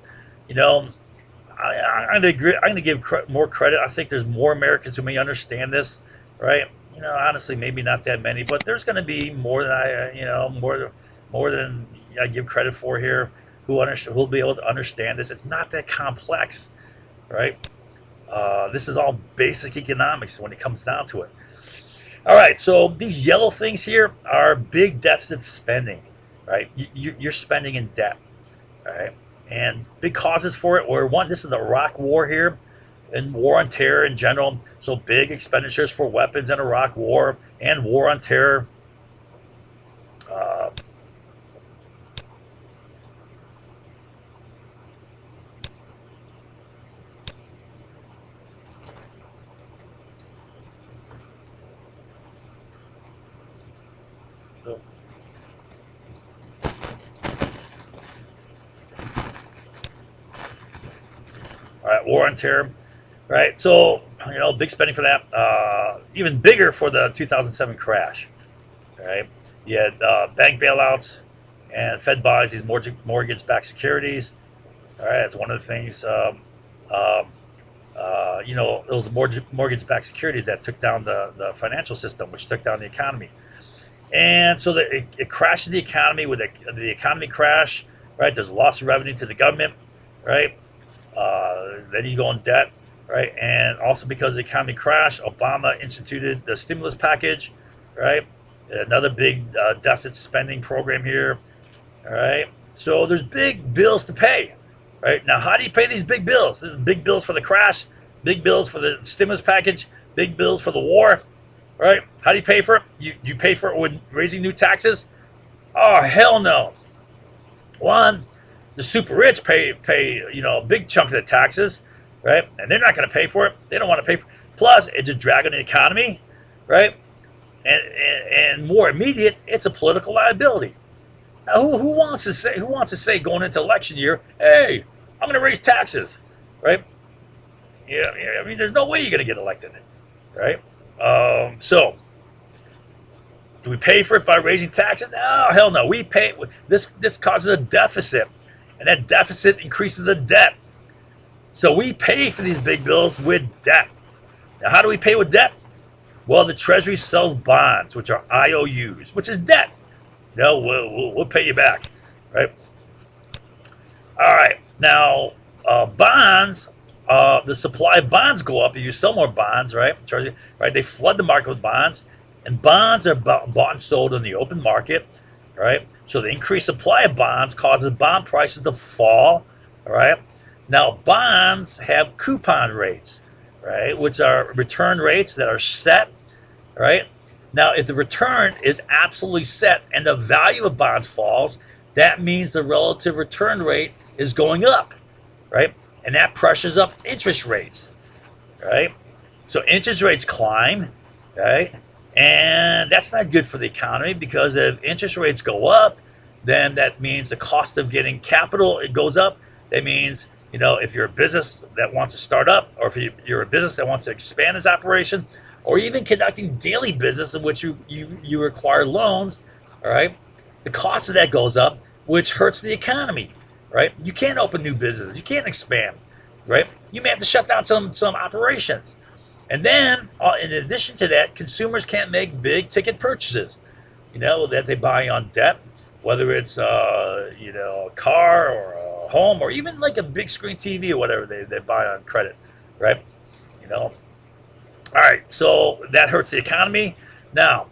I'm going to give more credit. I think there's more Americans who may understand this, right? Honestly, maybe not that many, but there's going to be more than more than I give credit for here, who'll be able to understand this. It's not that complex, right? This is all basic economics when it comes down to it. All right, so these yellow things here are big deficit spending, right? You're spending in debt, all right? And big causes for it were, one, this is the Iraq War here, and war on terror in general. So big expenditures for weapons in Iraq War and war on terror. So, all right, war on terror. Right. So, big spending for that. Even bigger for the 2007 crash. Right. You had bank bailouts, and Fed buys these mortgage-backed securities. All right. That's one of the things. Um, those mortgage-backed securities that took down the financial system, which took down the economy. And so it crashes the economy. With the economy crash, right? There's a loss of revenue to the government, right? Then you go in debt, right? And also because the economy crashed, Obama instituted the stimulus package, right? Another big deficit spending program here, all right? So there's big bills to pay, right? Now, how do you pay these big bills? This is big bills for the crash, big bills for the stimulus package, big bills for the war, right? How do you pay for it? You pay for it with raising new taxes? Oh, hell no. One, the super rich pay a big chunk of the taxes, right? And they're not going to pay for it. They don't want to pay for it. Plus, it's a drag on the economy, right? And more immediate, it's a political liability. Now, who wants to say going into election year, hey, I'm going to raise taxes, right? Yeah, I mean, there's no way you're going to get elected, right? So, do we pay for it by raising taxes? No, hell no. We pay this. This causes a deficit, and that deficit increases the debt. So we pay for these big bills with debt. Now, how do we pay with debt? Well, the Treasury sells bonds, which are IOUs, which is debt. We'll pay you back, right? All right. Now, bonds. The supply of bonds go up if you sell more bonds, right? Treasury, right? They flood the market with bonds, and bonds are bought and sold in the open market, right? So the increased supply of bonds causes bond prices to fall, all right? Now, bonds have coupon rates, right, which are return rates that are set, right? Now, if the return is absolutely set and the value of bonds falls, that means the relative return rate is going up, right? And that pressures up interest rates, right? So interest rates climb, right? And that's not good for the economy, because if interest rates go up, then that means the cost of getting capital, it goes up. That means, if you're a business that wants to start up, or if you're a business that wants to expand its operation, or even conducting daily business in which you require loans, all right, the cost of that goes up, which hurts the economy, right? You can't open new businesses. You can't expand, right? You may have to shut down some operations. And then, in addition to that, consumers can't make big ticket purchases, that they buy on debt, whether it's, a car or a home, or even like a big screen TV or whatever they buy on credit, right? All right, so that hurts the economy. Now,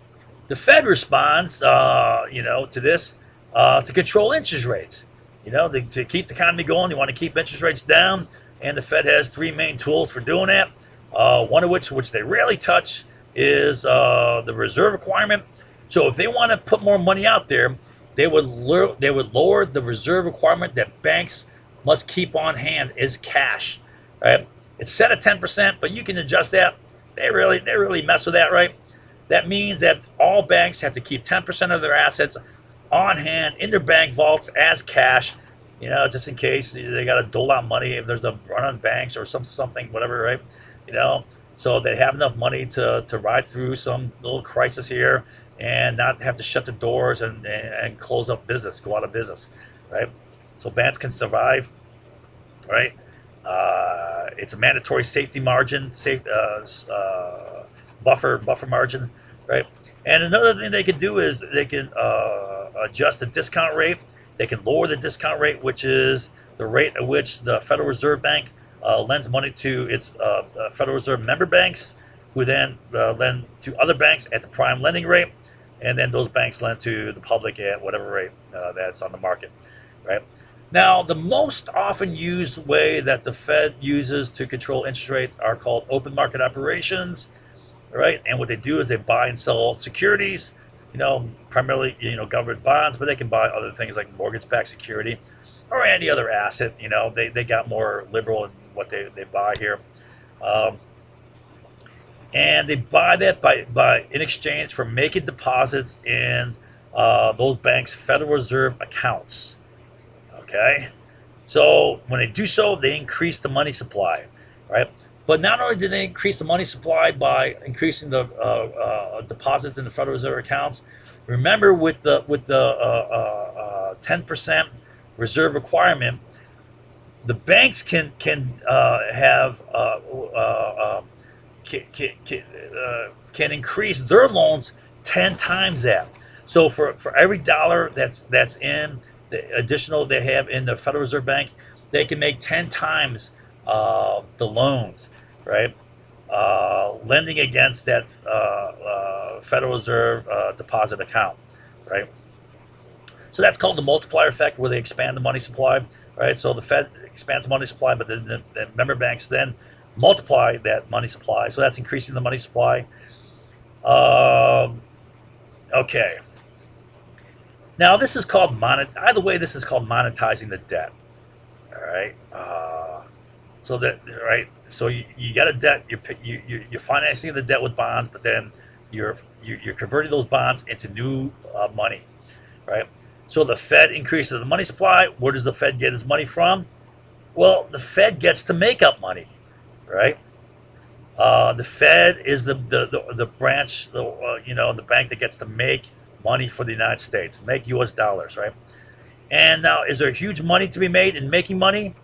the Fed responds, to this to control interest rates. To keep the economy going, they want to keep interest rates down, and the Fed has three main tools for doing that. One of which they rarely touch, is the reserve requirement. So if they want to put more money out there, they would lower the reserve requirement that banks must keep on hand as cash. Right? It's set at 10%, but you can adjust that. They really mess with that, right? That means that all banks have to keep 10% of their assets on hand in their bank vaults as cash, just in case they got to dole out money if there's a run on banks or something, whatever, right? So they have enough money to ride through some little crisis here and not have to shut the doors and close up business, go out of business, right? So banks can survive, right? It's a mandatory safety margin, buffer margin, right? And another thing they can do is they can adjust the discount rate. They can lower the discount rate, which is the rate at which the Federal Reserve Bank lends money to its Federal Reserve member banks, who then lend to other banks at the prime lending rate, and then those banks lend to the public at whatever rate that's on the market, right? Now, the most often used way that the Fed uses to control interest rates are called open market operations, right? And what they do is they buy and sell securities, primarily, government bonds, but they can buy other things like mortgage-backed security or any other asset. They got more liberal in what they buy here. And they buy that by in exchange for making deposits in those banks' Federal Reserve accounts. Okay, so when they do so, they increase the money supply, right? But not only did they increase the money supply by increasing the deposits in the Federal Reserve accounts, remember with the 10% reserve requirement, the banks can increase their loans 10 times that. So for every dollar that's in the additional they have in the Federal Reserve Bank, they can make 10 times the loans, right? Lending against that Federal Reserve deposit account, right? So that's called the multiplier effect, where they expand the money supply, right? So the Fed expands the money supply, but then the member banks then multiply that money supply. So that's increasing the money supply. Okay. Now this is called Either way, this is called monetizing the debt. All right. So that right. So you got a debt. You're financing the debt with bonds, but then you're converting those bonds into new money, right? So the Fed increases the money supply. Where does the Fed get its money from? Well, the Fed gets to make up money, right? The Fed is the branch, the bank that gets to make money for the United States, make U.S. dollars, right? And now, is there huge money to be made in making money?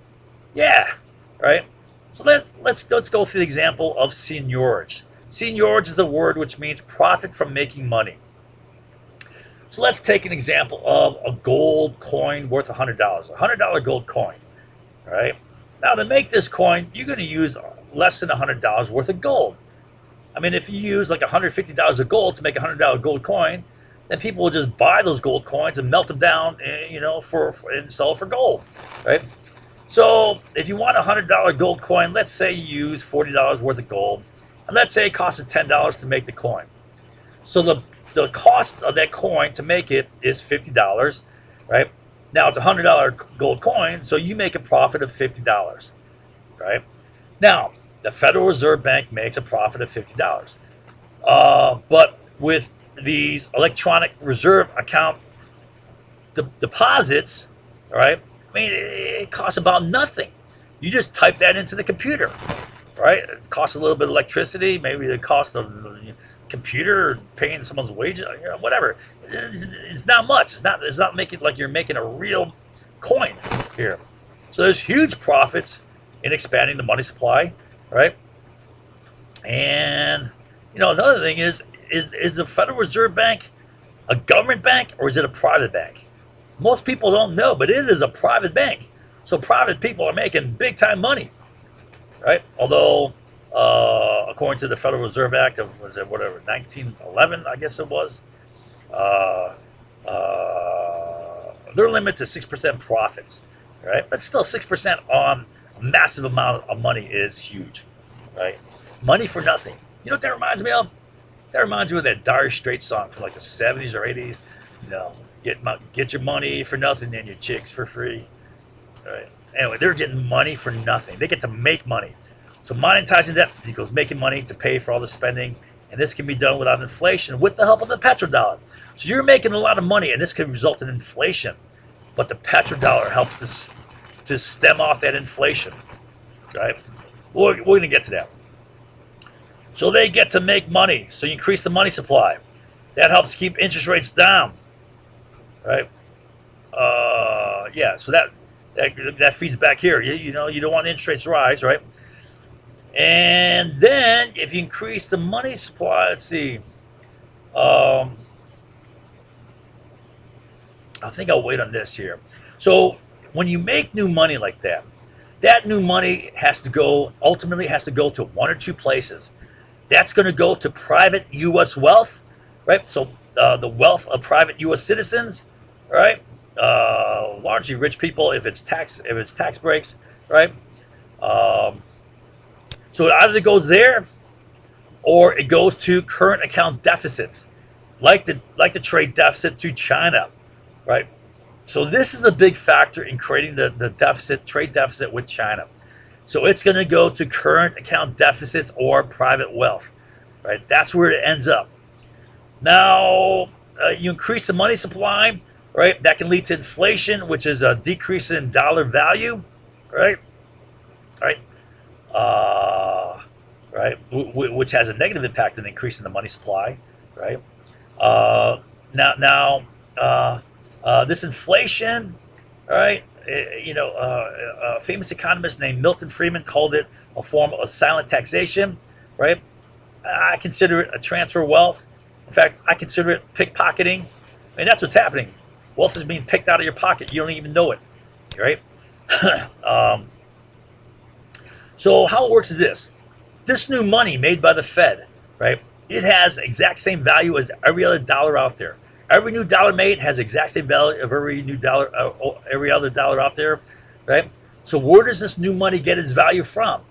Yeah, right. So let's go through the example of seigniorage. Seigniorage is a word which means profit from making money. So let's take an example of a gold coin worth $100, a $100 gold coin, right? Now to make this coin, you're going to use less than $100 worth of gold. I mean, if you use like $150 of gold to make a $100 gold coin, then people will just buy those gold coins and melt them down, and sell it for gold, right? So if you want a $100 gold coin, let's say you use $40 worth of gold, and let's say it costs $10 to make the coin. So the cost of that coin to make it is $50, right? Now it's a $100 gold coin, so you make a profit of $50, right? Now the Federal Reserve Bank makes a profit of $50, but with these electronic reserve account deposits, all right? I mean, it costs about nothing. You just type that into the computer, right? It costs a little bit of electricity, maybe the cost of the computer, paying someone's wages, whatever. It's not much. It's not making like you're making a real coin here. So there's huge profits in expanding the money supply, right? And another thing is the Federal Reserve Bank a government bank or is it a private bank? Most people don't know, but it is a private bank. So private people are making big time money, right? Although, according to the Federal Reserve Act of 1911, I guess it was, they're limited to 6% profits, right? But still, 6% on a massive amount of money is huge, right? Money for nothing. You know what that reminds me of? That reminds me of that Dire Straits song from like the 70s or 80s. Get your money for nothing and your chicks for free. All right. Anyway, they're getting money for nothing. They get to make money. So monetizing that equals making money to pay for all the spending, and this can be done without inflation with the help of the petrodollar. So you're making a lot of money, and this can result in inflation, but the petrodollar helps to stem off that inflation. Right? We're going to get to that. So they get to make money. So you increase the money supply. That helps keep interest rates down. Right? So that feeds back here. You don't want interest rates to rise, right? And then if you increase the money supply, let's see. I think I'll wait on this here. So when you make new money like that, that new money ultimately has to go to one or two places. That's going to go to private U.S. wealth, right? So the wealth of private U.S. citizens, right? Largely rich people, if it's tax breaks, right? So it either goes there, or it goes to current account deficits, like the trade deficit to China, right? So this is a big factor in creating the trade deficit with China. So it's going to go to current account deficits or private wealth, right? That's where it ends up. Now, you increase the money supply, right? That can lead to inflation, which is a decrease in dollar value, right? Right. Right, which has a negative impact on increasing the money supply, right? This inflation, all right? A famous economist named Milton Friedman called it a form of silent taxation, right? I consider it a transfer of wealth. In fact, I consider it pickpocketing. I mean, that's what's happening. Wealth is being picked out of your pocket. You don't even know it, right? So how it works is this. This new money made by the Fed, right? It has exact same value as every other dollar out there. Every new dollar made has exact same value of every new dollar, every other dollar out there, right? So where does this new money get its value from?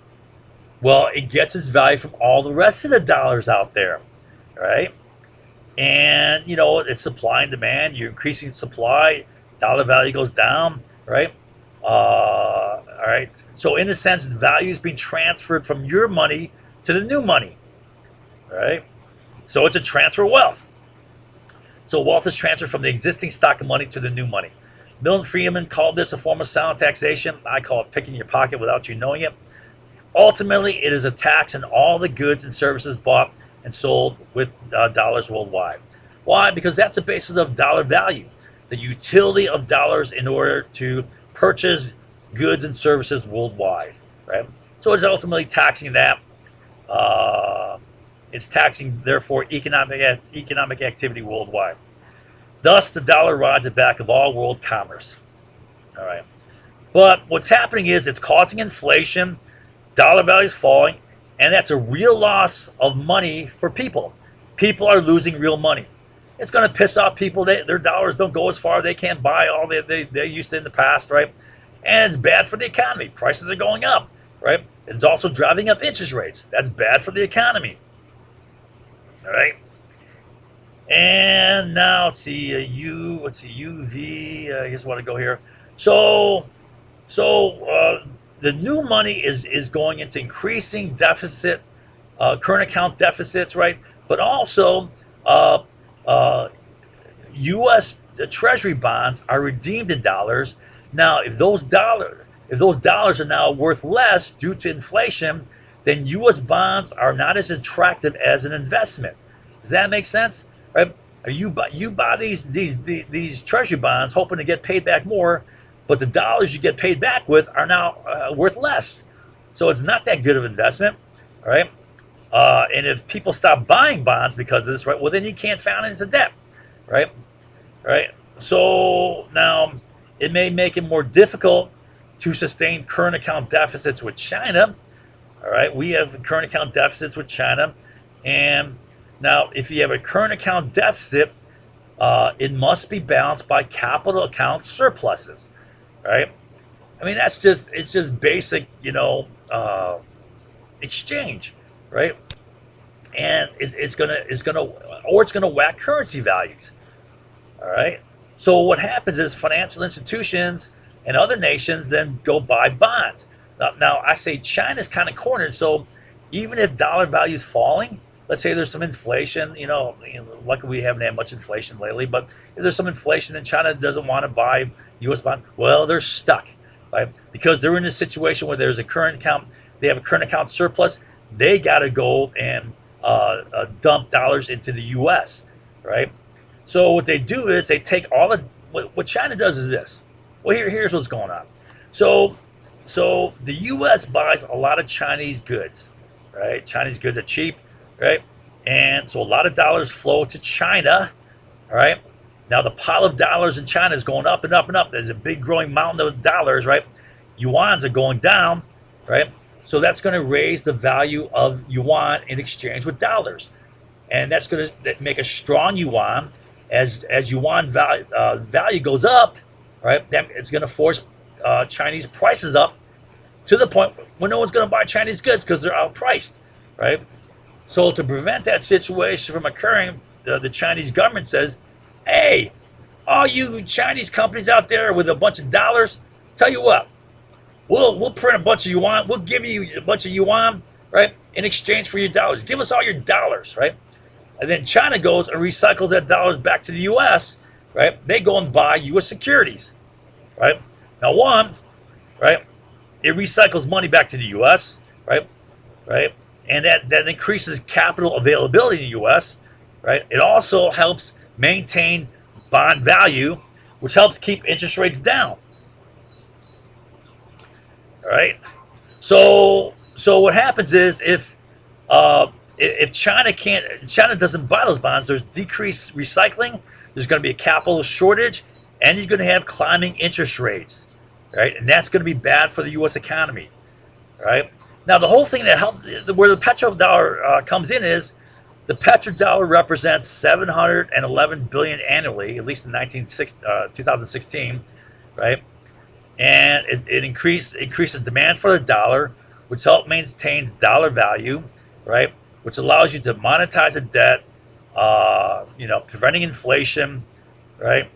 Well, it gets its value from all the rest of the dollars out there, right? And it's supply and demand. You're increasing supply, dollar value goes down, right? All right. So in a sense, the value is being transferred from your money to the new money, right? So it's a transfer of wealth. So wealth is transferred from the existing stock of money to the new money. Milton Friedman called this a form of silent taxation. I call it picking your pocket without you knowing it. Ultimately, it is a tax on all the goods and services bought and sold with dollars worldwide. Why? Because that's the basis of dollar value, the utility of dollars in order to purchase goods and services worldwide, right? So it's ultimately taxing that. It's taxing, therefore, economic activity worldwide. Thus, the dollar rides the back of all world commerce. All right. But what's happening is it's causing inflation, dollar value is falling, and that's a real loss of money for people. People are losing real money. It's going to piss off people. Their dollars don't go as far. They can't buy all they used to in the past, right? And it's bad for the economy. Prices are going up, right? It's also driving up interest rates. That's bad for the economy. All right. And now let's see, UV. I just want to go here. So the new money is going into increasing deficit, current account deficits, right? But also, U.S. Treasury bonds are redeemed in dollars. Now, if those dollars are now worth less due to inflation, then U.S. bonds are not as attractive as an investment. Does that make sense? Right? You buy these treasury bonds hoping to get paid back more, but the dollars you get paid back with are now worth less. So it's not that good of an investment. All right. And if people stop buying bonds because of this, right? Well, then you can't finance the debt, right? Right. So now it may make it more difficult to sustain current account deficits with China. All right. We have current account deficits with China. And now if you have a current account deficit, it must be balanced by capital account surpluses, right? I mean, it's just basic, exchange, right? And it's gonna whack currency values. All right. So what happens is financial institutions and other nations then go buy bonds. Now I say China's kind of cornered. So even if dollar value is falling, let's say there's some inflation, luckily we haven't had much inflation lately, but if there's some inflation and China doesn't want to buy U.S. bond, well, they're stuck, right? Because they're in a situation where there's a current account, they have a current account surplus, they got to go and dump dollars into the U.S., right? So what they do is they take all the, what China does is this. Well, here's what's going on. So the U.S. buys a lot of Chinese goods, right? Chinese goods are cheap, right? And so a lot of dollars flow to China, all right? Now the pile of dollars in China is going up and up and up. There's a big growing mountain of dollars, right? Yuans are going down, right? So that's going to raise the value of yuan in exchange with dollars. And that's going to make a strong yuan. As yuan value goes up, right? It's going to force Chinese prices up to the point where no one's going to buy Chinese goods because they're outpriced, right? So to prevent that situation from occurring, the Chinese government says, hey, all you Chinese companies out there with a bunch of dollars, tell you what, we'll print a bunch of yuan, we'll give you a bunch of yuan, right, in exchange for your dollars. Give us all your dollars, right? and then China goes and recycles that dollars back to the U.S. Right? They go and buy U.S. securities. Right? Now, one, right? It recycles money back to the U.S. Right? Right? And that increases capital availability in the U.S. Right? It also helps maintain bond value, which helps keep interest rates down. All right. So what happens is if China doesn't buy those bonds, there's decreased recycling. There's going to be a capital shortage, and you're going to have climbing interest rates, right? And that's going to be bad for the U.S. economy, right? Now, the whole thing that helped, where the petrodollar comes in is the petrodollar represents 711 billion annually, at least in 2016, right? And it increases demand for the dollar, which helps maintain dollar value, right? Which allows you to monetize a debt, preventing inflation, right?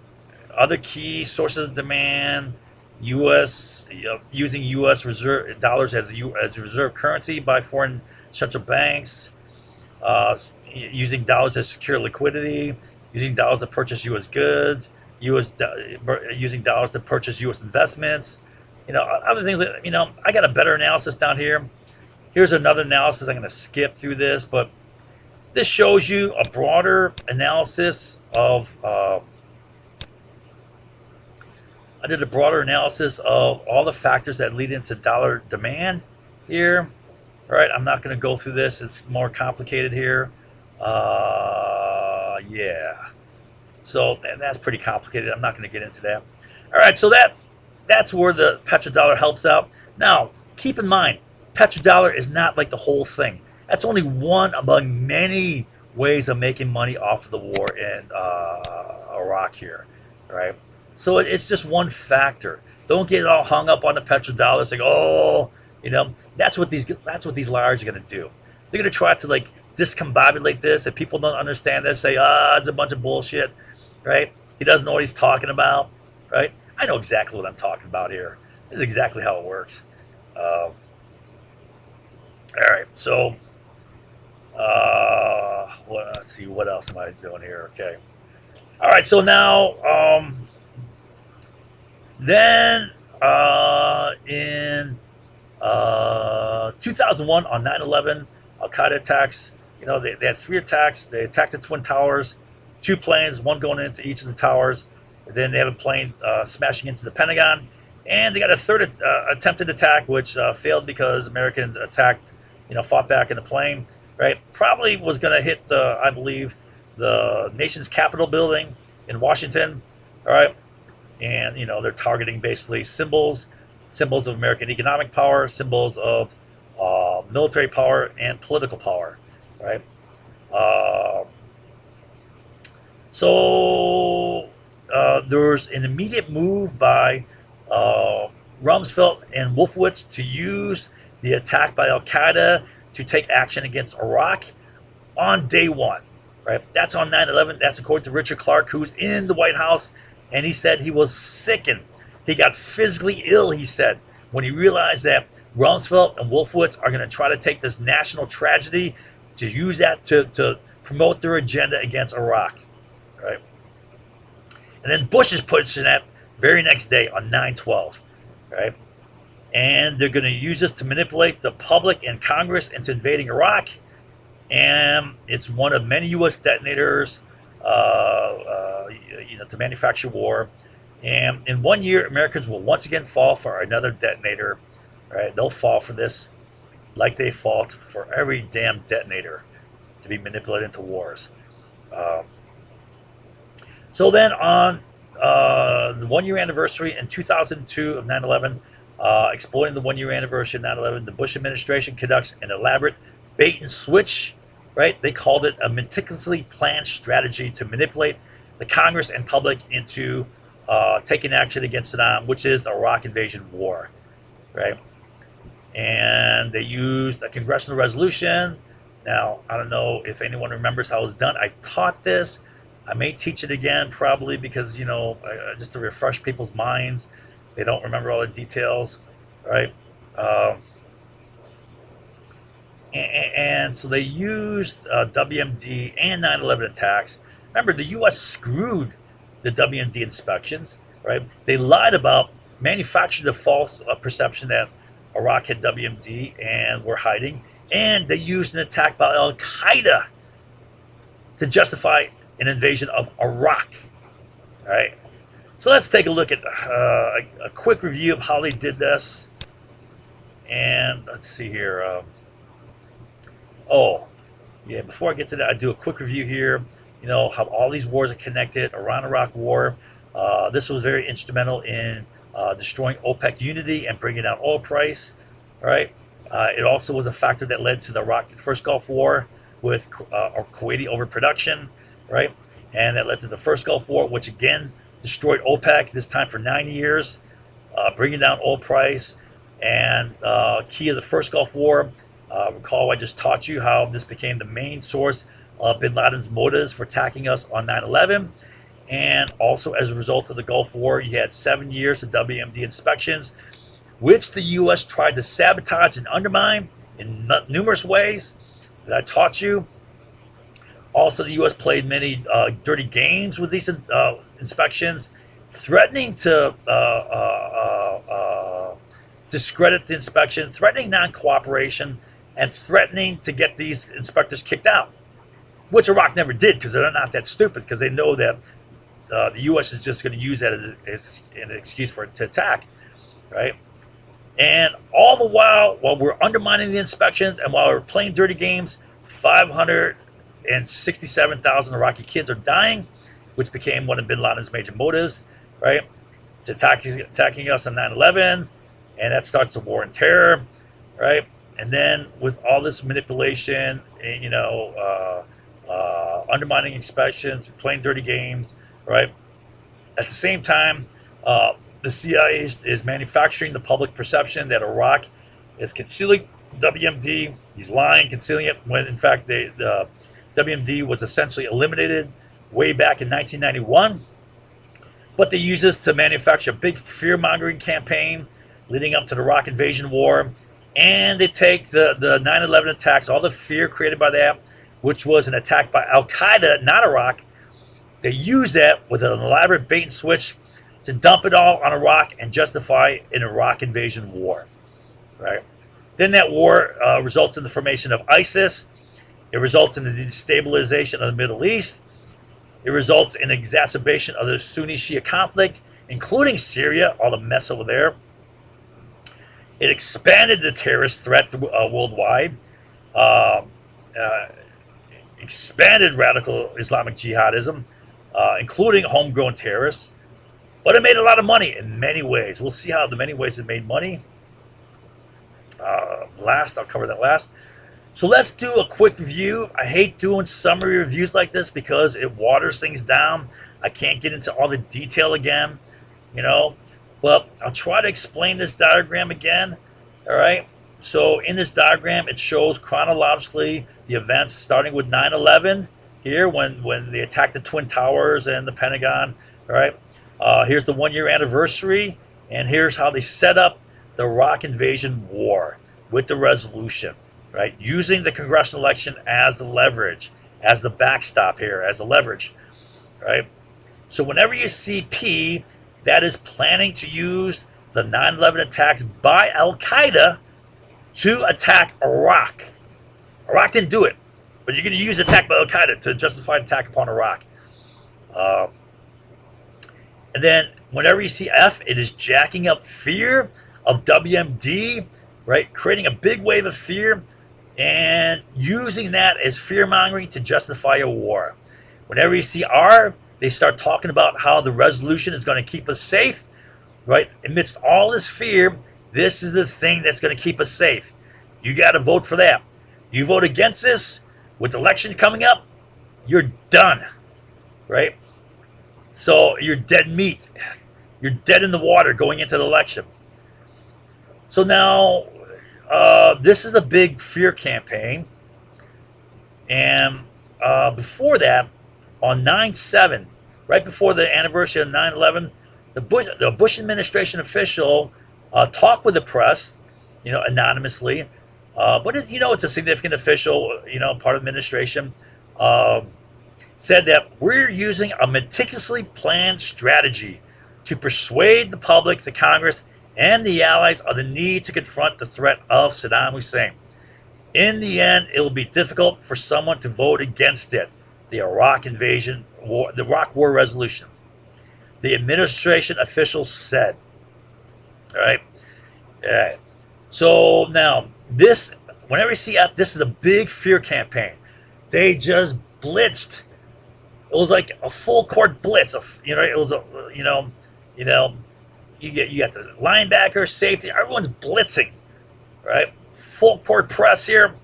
Other key sources of demand: U.S. Using U.S. reserve dollars as a reserve currency by foreign central banks, using dollars to secure liquidity, using dollars to purchase U.S. goods, using dollars to purchase U.S. investments. Other things. I got a better analysis down here. Here's another analysis. I'm going to skip through this, but this shows you a broader analysis of. I did a broader analysis of all the factors that lead into dollar demand here. All right, I'm not going to go through this. It's more complicated here. Yeah. So that's pretty complicated. I'm not going to get into that. All right, so that's where the petrodollar helps out. Now, keep in mind, petrodollar is not like the whole thing. That's only one among many ways of making money off of the war in Iraq here, right? So it's just one factor. Don't get all hung up on the petrodollar. It's like, that's what these liars are going to do. They're going to try to discombobulate this. If people don't understand this, say, it's a bunch of bullshit, right? He doesn't know what he's talking about, right? I know exactly what I'm talking about here. This is exactly how it works. All right, so let's see, what else am I doing here? Okay. All right, so now, then in 2001 on 9/11, Al Qaeda attacks. They had 3 attacks. They attacked the Twin Towers, 2 planes, one going into each of the towers. And then they have a plane smashing into the Pentagon, and they got a third attempted attack, which failed because Americans fought back in the plane. Right, probably was going to hit I believe, the nation's Capitol building in Washington. All right, and they're targeting basically symbols of American economic power, symbols of military power and political power, right? So there was an immediate move by Rumsfeld and Wolfowitz to use the attack by Al Qaeda to take action against Iraq on day one, right? That's on 9/11. That's according to Richard Clarke, who's in the White House, and he said he was sickened. He got physically ill, he said, when he realized that Rumsfeld and Wolfowitz are going to try to take this national tragedy to use that to promote their agenda against Iraq, right? And then Bush is pushing that very next day on 9/12, right? And they're going to use this to manipulate the public and Congress into invading Iraq. And it's one of many U.S. detonators, to manufacture war. And in 1 year, Americans will once again fall for another detonator. Right? They'll fall for this, like they fought for every damn detonator to be manipulated into wars. So then, on the 1 year anniversary in 2002 of 9/11. Exploiting the 1 year anniversary of 9/11, the Bush administration conducts an elaborate bait and switch, right? They called it a meticulously planned strategy to manipulate the Congress and public into taking action against Saddam, which is the Iraq invasion war, right? And they used a congressional resolution. Now, I don't know if anyone remembers how it was done. I taught this. I may teach it again, probably, because, just to refresh people's minds. They don't remember all the details, right? And so they used WMD and 9/11 attacks. Remember, the U.S. screwed the WMD inspections, right? They lied about, manufactured the false perception that Iraq had WMD and were hiding, and they used an attack by Al Qaeda to justify an invasion of Iraq, right? So let's take a look at a quick review of how they did this. And let's see here. Oh, yeah, before I get to that, I do a quick review here. You know, how all these wars are connected. Iran-Iraq war. This was very instrumental in destroying OPEC unity and bringing down oil price, right? It also was a factor that led to the Iraq first Gulf War with Kuwaiti overproduction, right? And that led to the first Gulf War, which again destroyed OPEC, this time for 9 years, bringing down oil price. And key of the first Gulf War, recall I just taught you how this became the main source of bin Laden's motives for attacking us on 9/11. And also as a result of the Gulf War, you had 7 years of WMD inspections, which the U.S. tried to sabotage and undermine in numerous ways that I taught you. Also, the U.S. played many dirty games with these inspections, threatening to discredit the inspection, threatening non-cooperation, and threatening to get these inspectors kicked out, which Iraq never did because they're not that stupid, because they know that the U.S. is just going to use that as an excuse for it to attack, right? And all the while we're undermining the inspections and while we're playing dirty games, 567,000 Iraqi kids are dying, which became one of bin Laden's major motives, right? It's attacking us on 9/11, and that starts a war on terror, right? And then with all this manipulation, you know, undermining inspections, playing dirty games, right? At the same time, the CIA is manufacturing the public perception that Iraq is concealing WMD. He's lying, concealing it, when in fact the WMD was essentially eliminated way back in 1991. But they use this to manufacture a big fear-mongering campaign leading up to the Iraq invasion war. And they take the 9/11 attacks, all the fear created by that, which was an attack by Al Qaeda, not Iraq. They use that with an elaborate bait and switch to dump it all on Iraq and justify an Iraq invasion war, right? Then that war results in the formation of ISIS. It results in the destabilization of the Middle East. It results in exacerbation of the Sunni-Shia conflict, including Syria, all the mess over there. It expanded the terrorist threat worldwide, expanded radical Islamic jihadism, including homegrown terrorists. But it made a lot of money in many ways. We'll see how the many ways it made money. I'll cover that last. So let's do a quick review. I hate doing summary reviews like this because it waters things down. I can't get into all the detail again, you know. But I'll try to explain this diagram again, all right? So in this diagram, it shows chronologically the events starting with 9/11 here when they attacked the Twin Towers and the Pentagon, all right? Here's the 1 year anniversary, and here's how they set up the Iraq invasion war with the resolution, right? Using the congressional election as the leverage, as the backstop here, as the leverage, right? So whenever you see P, that is planning to use the 9/11 attacks by Al Qaeda to attack Iraq. Iraq didn't do it, but you're going to use the attack by Al Qaeda to justify an attack upon Iraq. And then whenever you see F, it is jacking up fear of WMD, right? Creating a big wave of fear and using that as fear-mongering to justify a war. Whenever you see R, they start talking about how the resolution is going to keep us safe, right? Amidst all this fear, this is the thing that's going to keep us safe. You got to vote for that. You vote against this, with the election coming up, you're done, right? So you're dead meat. You're dead in the water going into the election. So now, this is a big fear campaign. And before that, on 9/7, right before the anniversary of 9/11, the Bush administration official talked with the press, you know, anonymously, But it's a significant official, part of the administration, um, said that we're using a meticulously planned strategy to persuade the public, the Congress, and the allies of the need to confront the threat of Saddam Hussein. In the end, it will be difficult for someone to vote against it. The Iraq invasion, the Iraq War resolution. The administration officials said. All right. All right. So now this, whenever you see this is a big fear campaign. They just blitzed. It was like a full court blitz. It was a, you know, you got the linebacker, safety. Everyone's blitzing, right? Full court press here.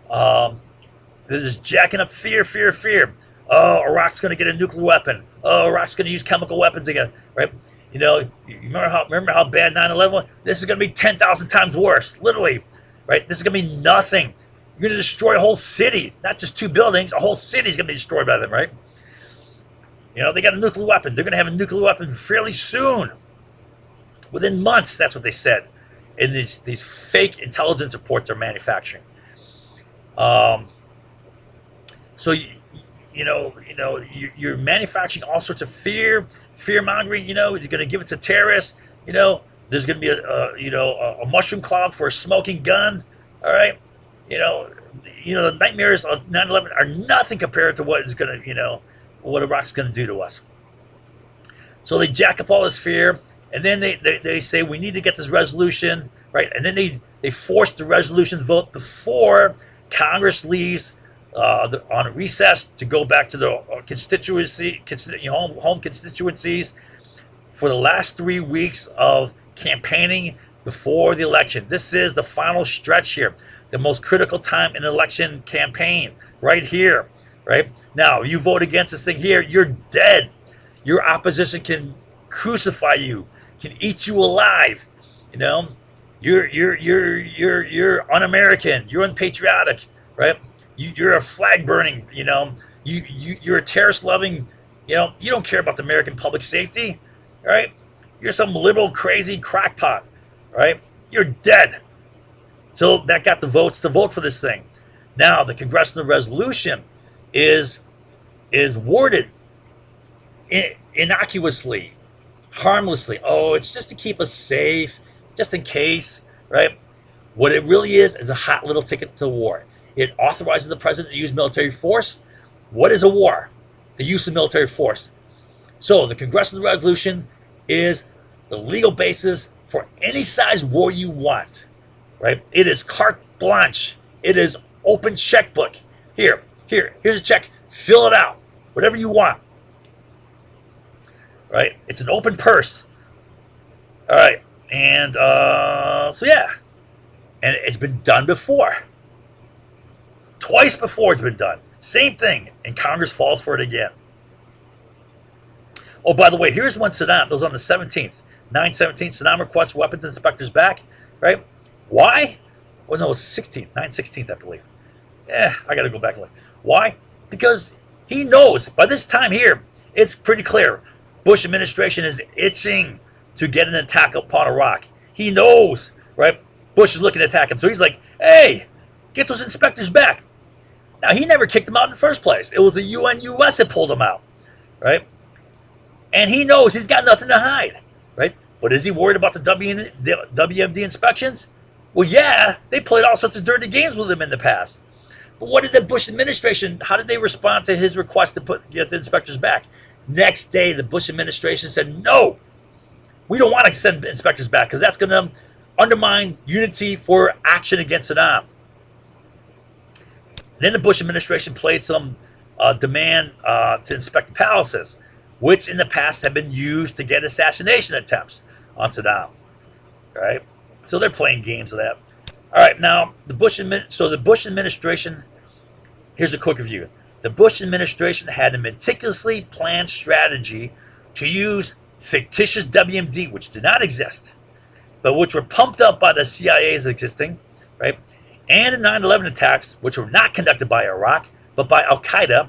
They're just jacking up fear, fear, fear. Oh, Iraq's going to get a nuclear weapon. Oh, Iraq's going to use chemical weapons again, right? You remember how bad 9/11 was? This is going to be 10,000 times worse, literally, right? This is going to be nothing. You're going to destroy a whole city, not just 2 buildings. A whole city is going to be destroyed by them, right? They got a nuclear weapon. They're going to have a nuclear weapon fairly soon. Within months, that's what they said in these fake intelligence reports they're manufacturing. So you're manufacturing all sorts of fear mongering. You're going to give it to terrorists. There's going to be a mushroom cloud for a smoking gun. All right, the nightmares of 9/11 are nothing compared to what is going to what Iraq's going to do to us. So they jack up all this fear, and then they say we need to get this resolution right, and then they force the resolution vote before Congress leaves on recess to go back to the home constituencies for the last 3 weeks of campaigning before the election. This is the final stretch here, the most critical time in an election campaign, right here, right? Now, you vote against this thing here, you're dead. Your opposition can crucify you, can eat you alive. You're un-American, you're unpatriotic, right? You're a flag burning, you're a terrorist loving, you don't care about the American public safety, right? You're some liberal crazy crackpot, right? You're dead. So that got the votes to vote for this thing. Now the congressional resolution is worded innocuously, harmlessly. Oh, it's just to keep us safe, just in case, right? What it really is a hot little ticket to war. It authorizes the president to use military force. What is a war? The use of military force. So the congressional resolution is the legal basis for any size war you want, right? It is carte blanche. It is open checkbook. Here's a check. Fill it out. Whatever you want, right? It's an open purse. All right. And so, yeah. And it's been done before. Twice before it's been done. Same thing. And Congress falls for it again. Oh, by the way, here's one Saddam. That was on the 17th. 9/17, Saddam requests weapons inspectors back. Right? Why? Well, no, it was 16th. 9/16, I believe. I got to go back and look. Why? Because he knows. By this time here, it's pretty clear. Bush administration is itching to get an attack upon Iraq. He knows, right? Bush is looking to attack him. So he's like, hey, get those inspectors back. Now, he never kicked them out in the first place. It was the UN-US that pulled them out, right? And he knows he's got nothing to hide, right? But is he worried about the WMD inspections? Well, yeah, they played all sorts of dirty games with him in the past. But what did the Bush administration, how did they respond to his request to get the inspectors back? Next day, the Bush administration said, no, we don't want to send inspectors back because that's going to undermine unity for action against Saddam. Then the Bush administration played some demand to inspect the palaces, which in the past have been used to get assassination attempts on Saddam. Right? So they're playing games with that. All right, now the Bush administration. Here's a quick review. The Bush administration had a meticulously planned strategy to use fictitious WMD, which did not exist, but which were pumped up by the CIA's existing, right? And the 9/11 attacks, which were not conducted by Iraq, but by Al Qaeda,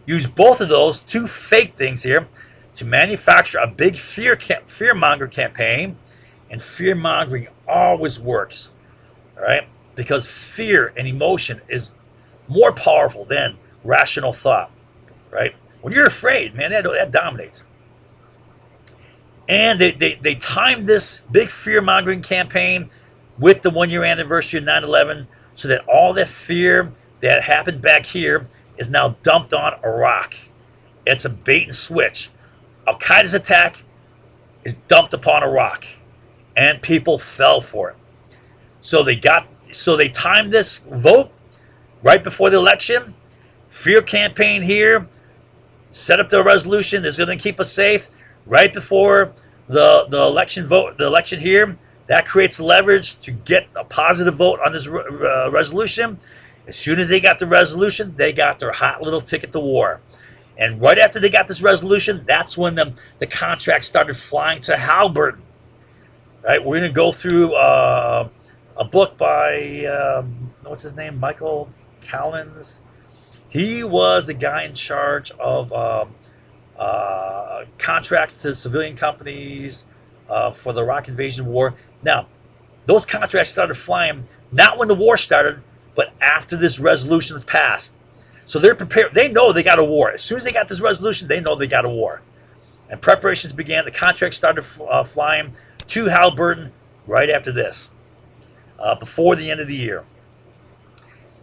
used both of those two fake things here to manufacture a big fear-monger campaign, and fear-mongering always works, all right? because fear and emotion is more powerful than rational thought, right? When you're afraid, man, that dominates. And they timed this big fear-mongering campaign with the one-year anniversary of 9/11 so that all that fear that happened back here is now dumped on Iraq. It's a bait and switch. Al-Qaeda's attack is dumped upon Iraq, and people fell for it. So they timed this vote right before the election. Fear campaign here, set up the resolution that's going to keep us safe right before the election vote, the election here. That creates leverage to get a positive vote on this resolution. As soon as they got the resolution, they got their hot little ticket to war. And right after they got this resolution, that's when the contract started flying to Halliburton. Right, we're going to go through a book by what's his name, Michael Collins. He was the guy in charge of contracts to civilian companies for the Iraq invasion war. Now, those contracts started flying not when the war started, but after this resolution was passed. So they're prepared. They know they got a war. As soon as they got this resolution, they know they got a war. And preparations began. The contracts started flying to Halliburton right after this, before the end of the year.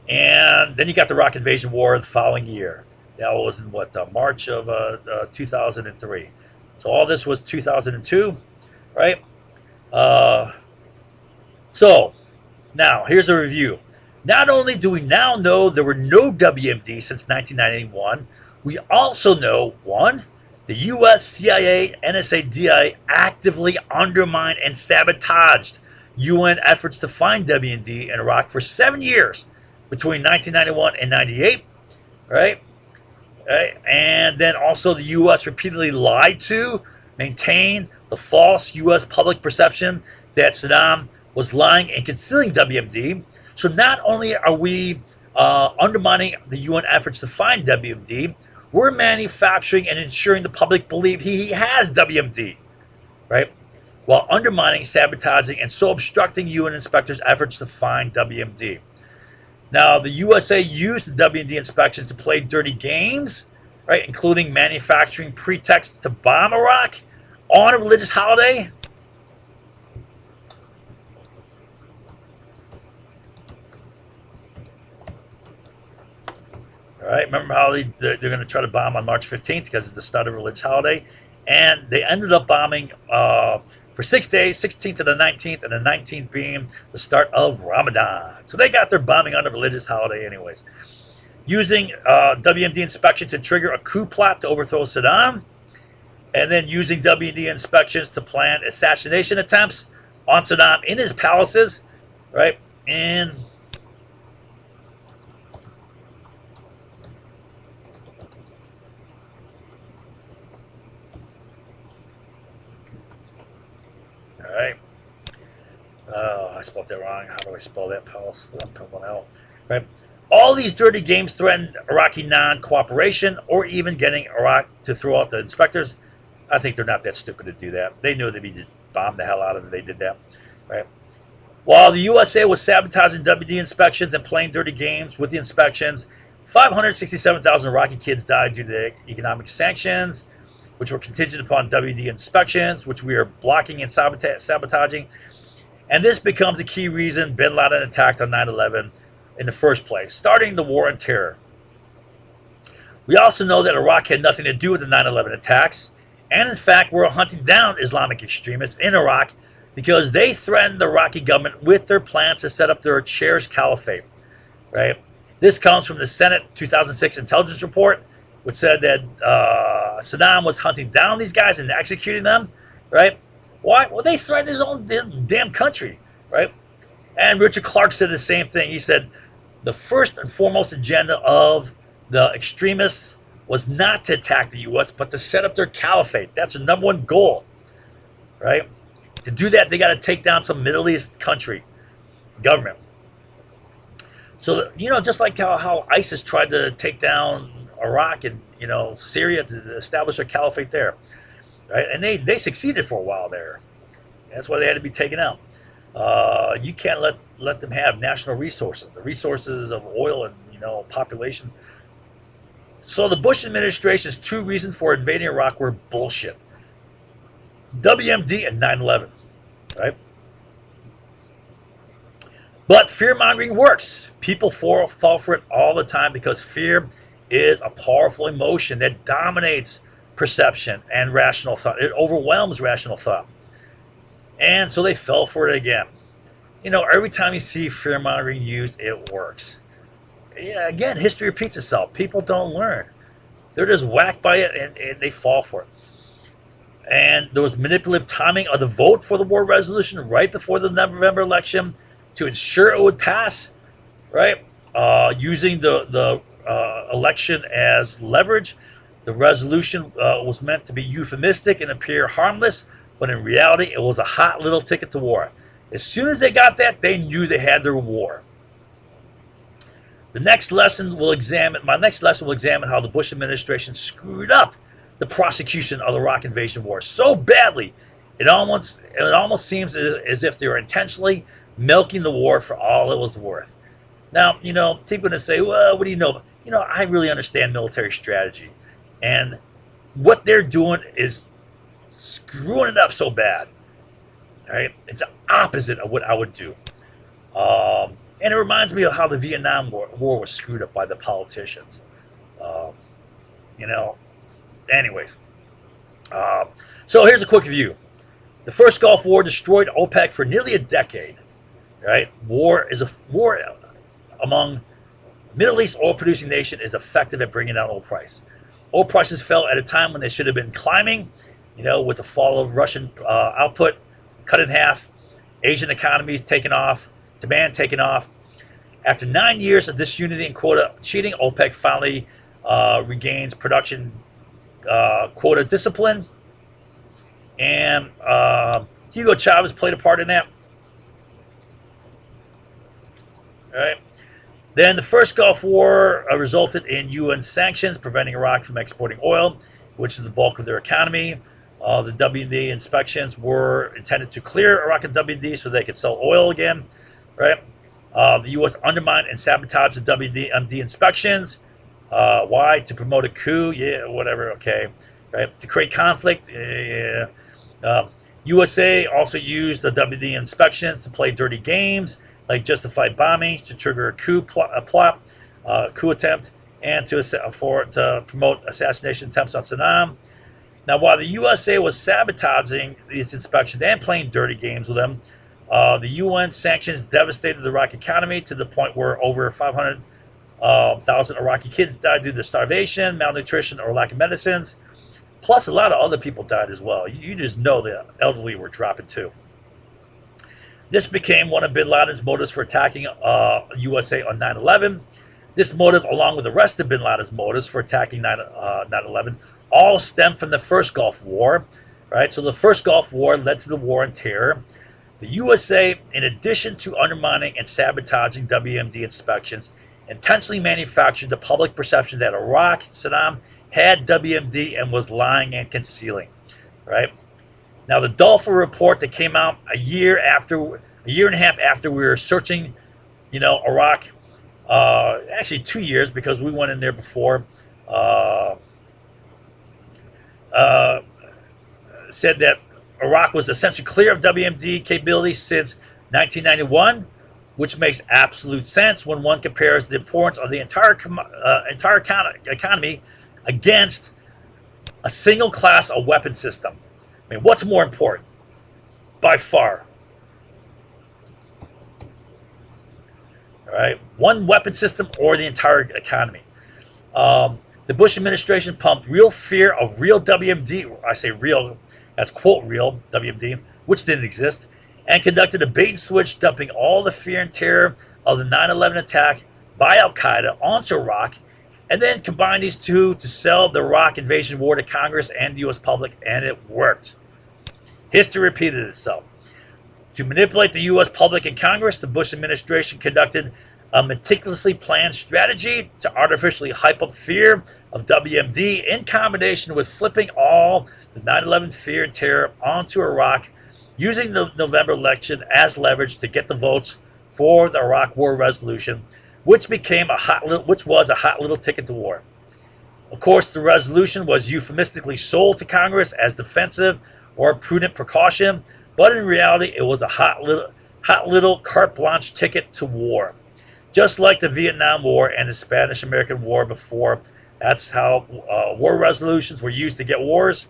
And then you got the Iraq invasion war the following year. That was in March of 2003. So all this was 2002, right? So now here's a review. Not only do we now know there were no WMD since 1991, we also know, one, the US, CIA, NSA, DIA actively undermined and sabotaged UN efforts to find WMD in Iraq for 7 years between 1991 and 98, right? And then also the U.S. repeatedly lied to, maintained the false U.S. public perception that Saddam was lying and concealing WMD. So not only are we undermining the UN efforts to find WMD, we're manufacturing and ensuring the public believe he has WMD, right? While undermining, sabotaging, and so obstructing UN inspectors' efforts to find WMD. Now, the USA used the WMD inspections to play dirty games, right, including manufacturing pretexts to bomb Iraq on a religious holiday. All right, remember how they're going to try to bomb on March 15th because it's the start of a religious holiday? And they ended up bombing for 6 days, 16th to the 19th, and the 19th being the start of Ramadan. So they got their bombing on a religious holiday anyways. Using WMD inspection to trigger a coup plot to overthrow Saddam, and then using WMD inspections to plan assassination attempts on Saddam in his palaces, right? And all right. I spelled that wrong. How do I spell that, pals? One out. Right. All these dirty games threatened Iraqi non-cooperation or even getting Iraq to throw out the inspectors. I think they're not that stupid to do that. They knew they'd be just bombed the hell out of it. They did that. Right. While the USA was sabotaging WD inspections and playing dirty games with the inspections, 567,000 Iraqi kids died due to economic sanctions, which were contingent upon WD inspections, which we are blocking and sabotaging. And this becomes a key reason bin Laden attacked on 9/11 in the first place, starting the war on terror. We also know that Iraq had nothing to do with the 9/11 attacks, and in fact were hunting down Islamic extremists in Iraq because they threatened the Iraqi government with their plans to set up their Chairs Caliphate. Right? This comes from the Senate 2006 intelligence report, which said that Saddam was hunting down these guys and executing them, right? Why? Well, they threatened his own damn country, right? And Richard Clarke said the same thing. He said the first and foremost agenda of the extremists was not to attack the U.S., but to set up their caliphate. That's the number one goal, right? To do that, they got to take down some Middle East country government. So, just like how ISIS tried to take down Iraq and, Syria to establish a caliphate there, right? And they succeeded for a while there. That's why they had to be taken out. You can't let them have national resources, the resources of oil and populations. So the Bush administration's true reason for invading Iraq were bullshit. WMD and 9/11, right? But fear-mongering works. People fall for it all the time because fear is a powerful emotion that dominates perception and rational thought. It overwhelms rational thought. And so they fell for it again. Every time you see fear-mongering used, it works. Yeah, again, history repeats itself. People don't learn. They're just whacked by it and they fall for it. And there was manipulative timing of the vote for the war resolution right before the November election to ensure it would pass, right? Using the election as leverage. The resolution was meant to be euphemistic and appear harmless, but in reality, it was a hot little ticket to war. As soon as they got that, they knew they had their war. My next lesson will examine how the Bush administration screwed up the prosecution of the Iraq invasion war so badly, it almost seems as if they were intentionally milking the war for all it was worth. Now, people are going to say, well, what do you know? I really understand military strategy. And what they're doing is screwing it up so bad. All right? It's the opposite of what I would do. And it reminds me of how the Vietnam War was screwed up by the politicians. Anyways. So here's a quick review. The first Gulf War destroyed OPEC for nearly a decade. Right? War among Middle East oil-producing nation is effective at bringing down oil price. Oil prices fell at a time when they should have been climbing, with the fall of Russian output cut in half, Asian economies taking off, demand taking off. After 9 years of disunity and quota cheating, OPEC finally regains production quota discipline. And Hugo Chavez played a part in that. All right. Then the first Gulf War resulted in UN sanctions preventing Iraq from exporting oil, which is the bulk of their economy. The WMD inspections were intended to clear Iraq of WMD so they could sell oil again, right? The U.S. undermined and sabotaged the WMD inspections. Why? To promote a coup? Yeah, whatever, okay. Right? To create conflict? Yeah. USA also used the WMD inspections to play dirty games, like justified bombings, to trigger a coup attempt, and to promote assassination attempts on Saddam. Now, while the USA was sabotaging these inspections and playing dirty games with them, the UN sanctions devastated the Iraqi economy to the point where over 500,000 Iraqi kids died due to starvation, malnutrition, or lack of medicines. Plus, a lot of other people died as well. You just know the elderly were dropping too. This became one of bin Laden's motives for attacking USA on 9/11. This motive, along with the rest of bin Laden's motives for attacking 9/11, all stem from the first Gulf War, right? So the first Gulf War led to the War on Terror. The USA, in addition to undermining and sabotaging WMD inspections, intentionally manufactured the public perception that Iraq, Saddam, had WMD and was lying and concealing, right? Now, the Dulfer report that came out a year and a half after we were searching, Iraq, actually 2 years because we went in there before, said that Iraq was essentially clear of WMD capability since 1991, which makes absolute sense when one compares the importance of the entire economy against a single class of weapon system. I mean, what's more important? By far. All right, one weapon system or the entire economy. The Bush administration pumped real fear of real WMD. I say real, that's quote real WMD, which didn't exist, and conducted a bait and switch, dumping all the fear and terror of the 9/11 attack by Al Qaeda onto Iraq, and then combined these two to sell the Iraq invasion war to Congress and the U.S. public, and it worked. History repeated itself. To manipulate the U.S. public and Congress, the Bush administration conducted a meticulously planned strategy to artificially hype up fear of WMD in combination with flipping all the 9/11 fear and terror onto Iraq, using the November election as leverage to get the votes for the Iraq War resolution, which was a hot little ticket to war. Of course, the resolution was euphemistically sold to Congress as defensive or prudent precaution, but in reality, it was a hot little carte blanche ticket to war. Just like the Vietnam War and the Spanish-American War before, that's how war resolutions were used to get wars.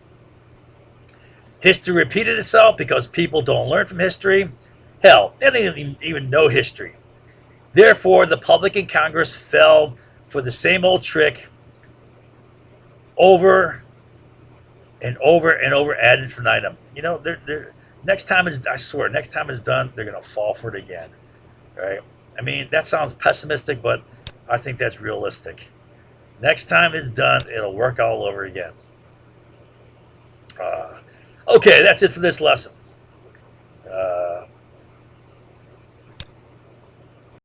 History repeated itself because people don't learn from history. Hell, they don't even know history. Therefore, the public in Congress fell for the same old trick over and over and over ad infinitum. You know, next time I swear, next time it's done, they're going to fall for it again. Right? I mean, that sounds pessimistic, but I think that's realistic. Next time it's done, it'll work all over again. Okay, that's it for this lesson.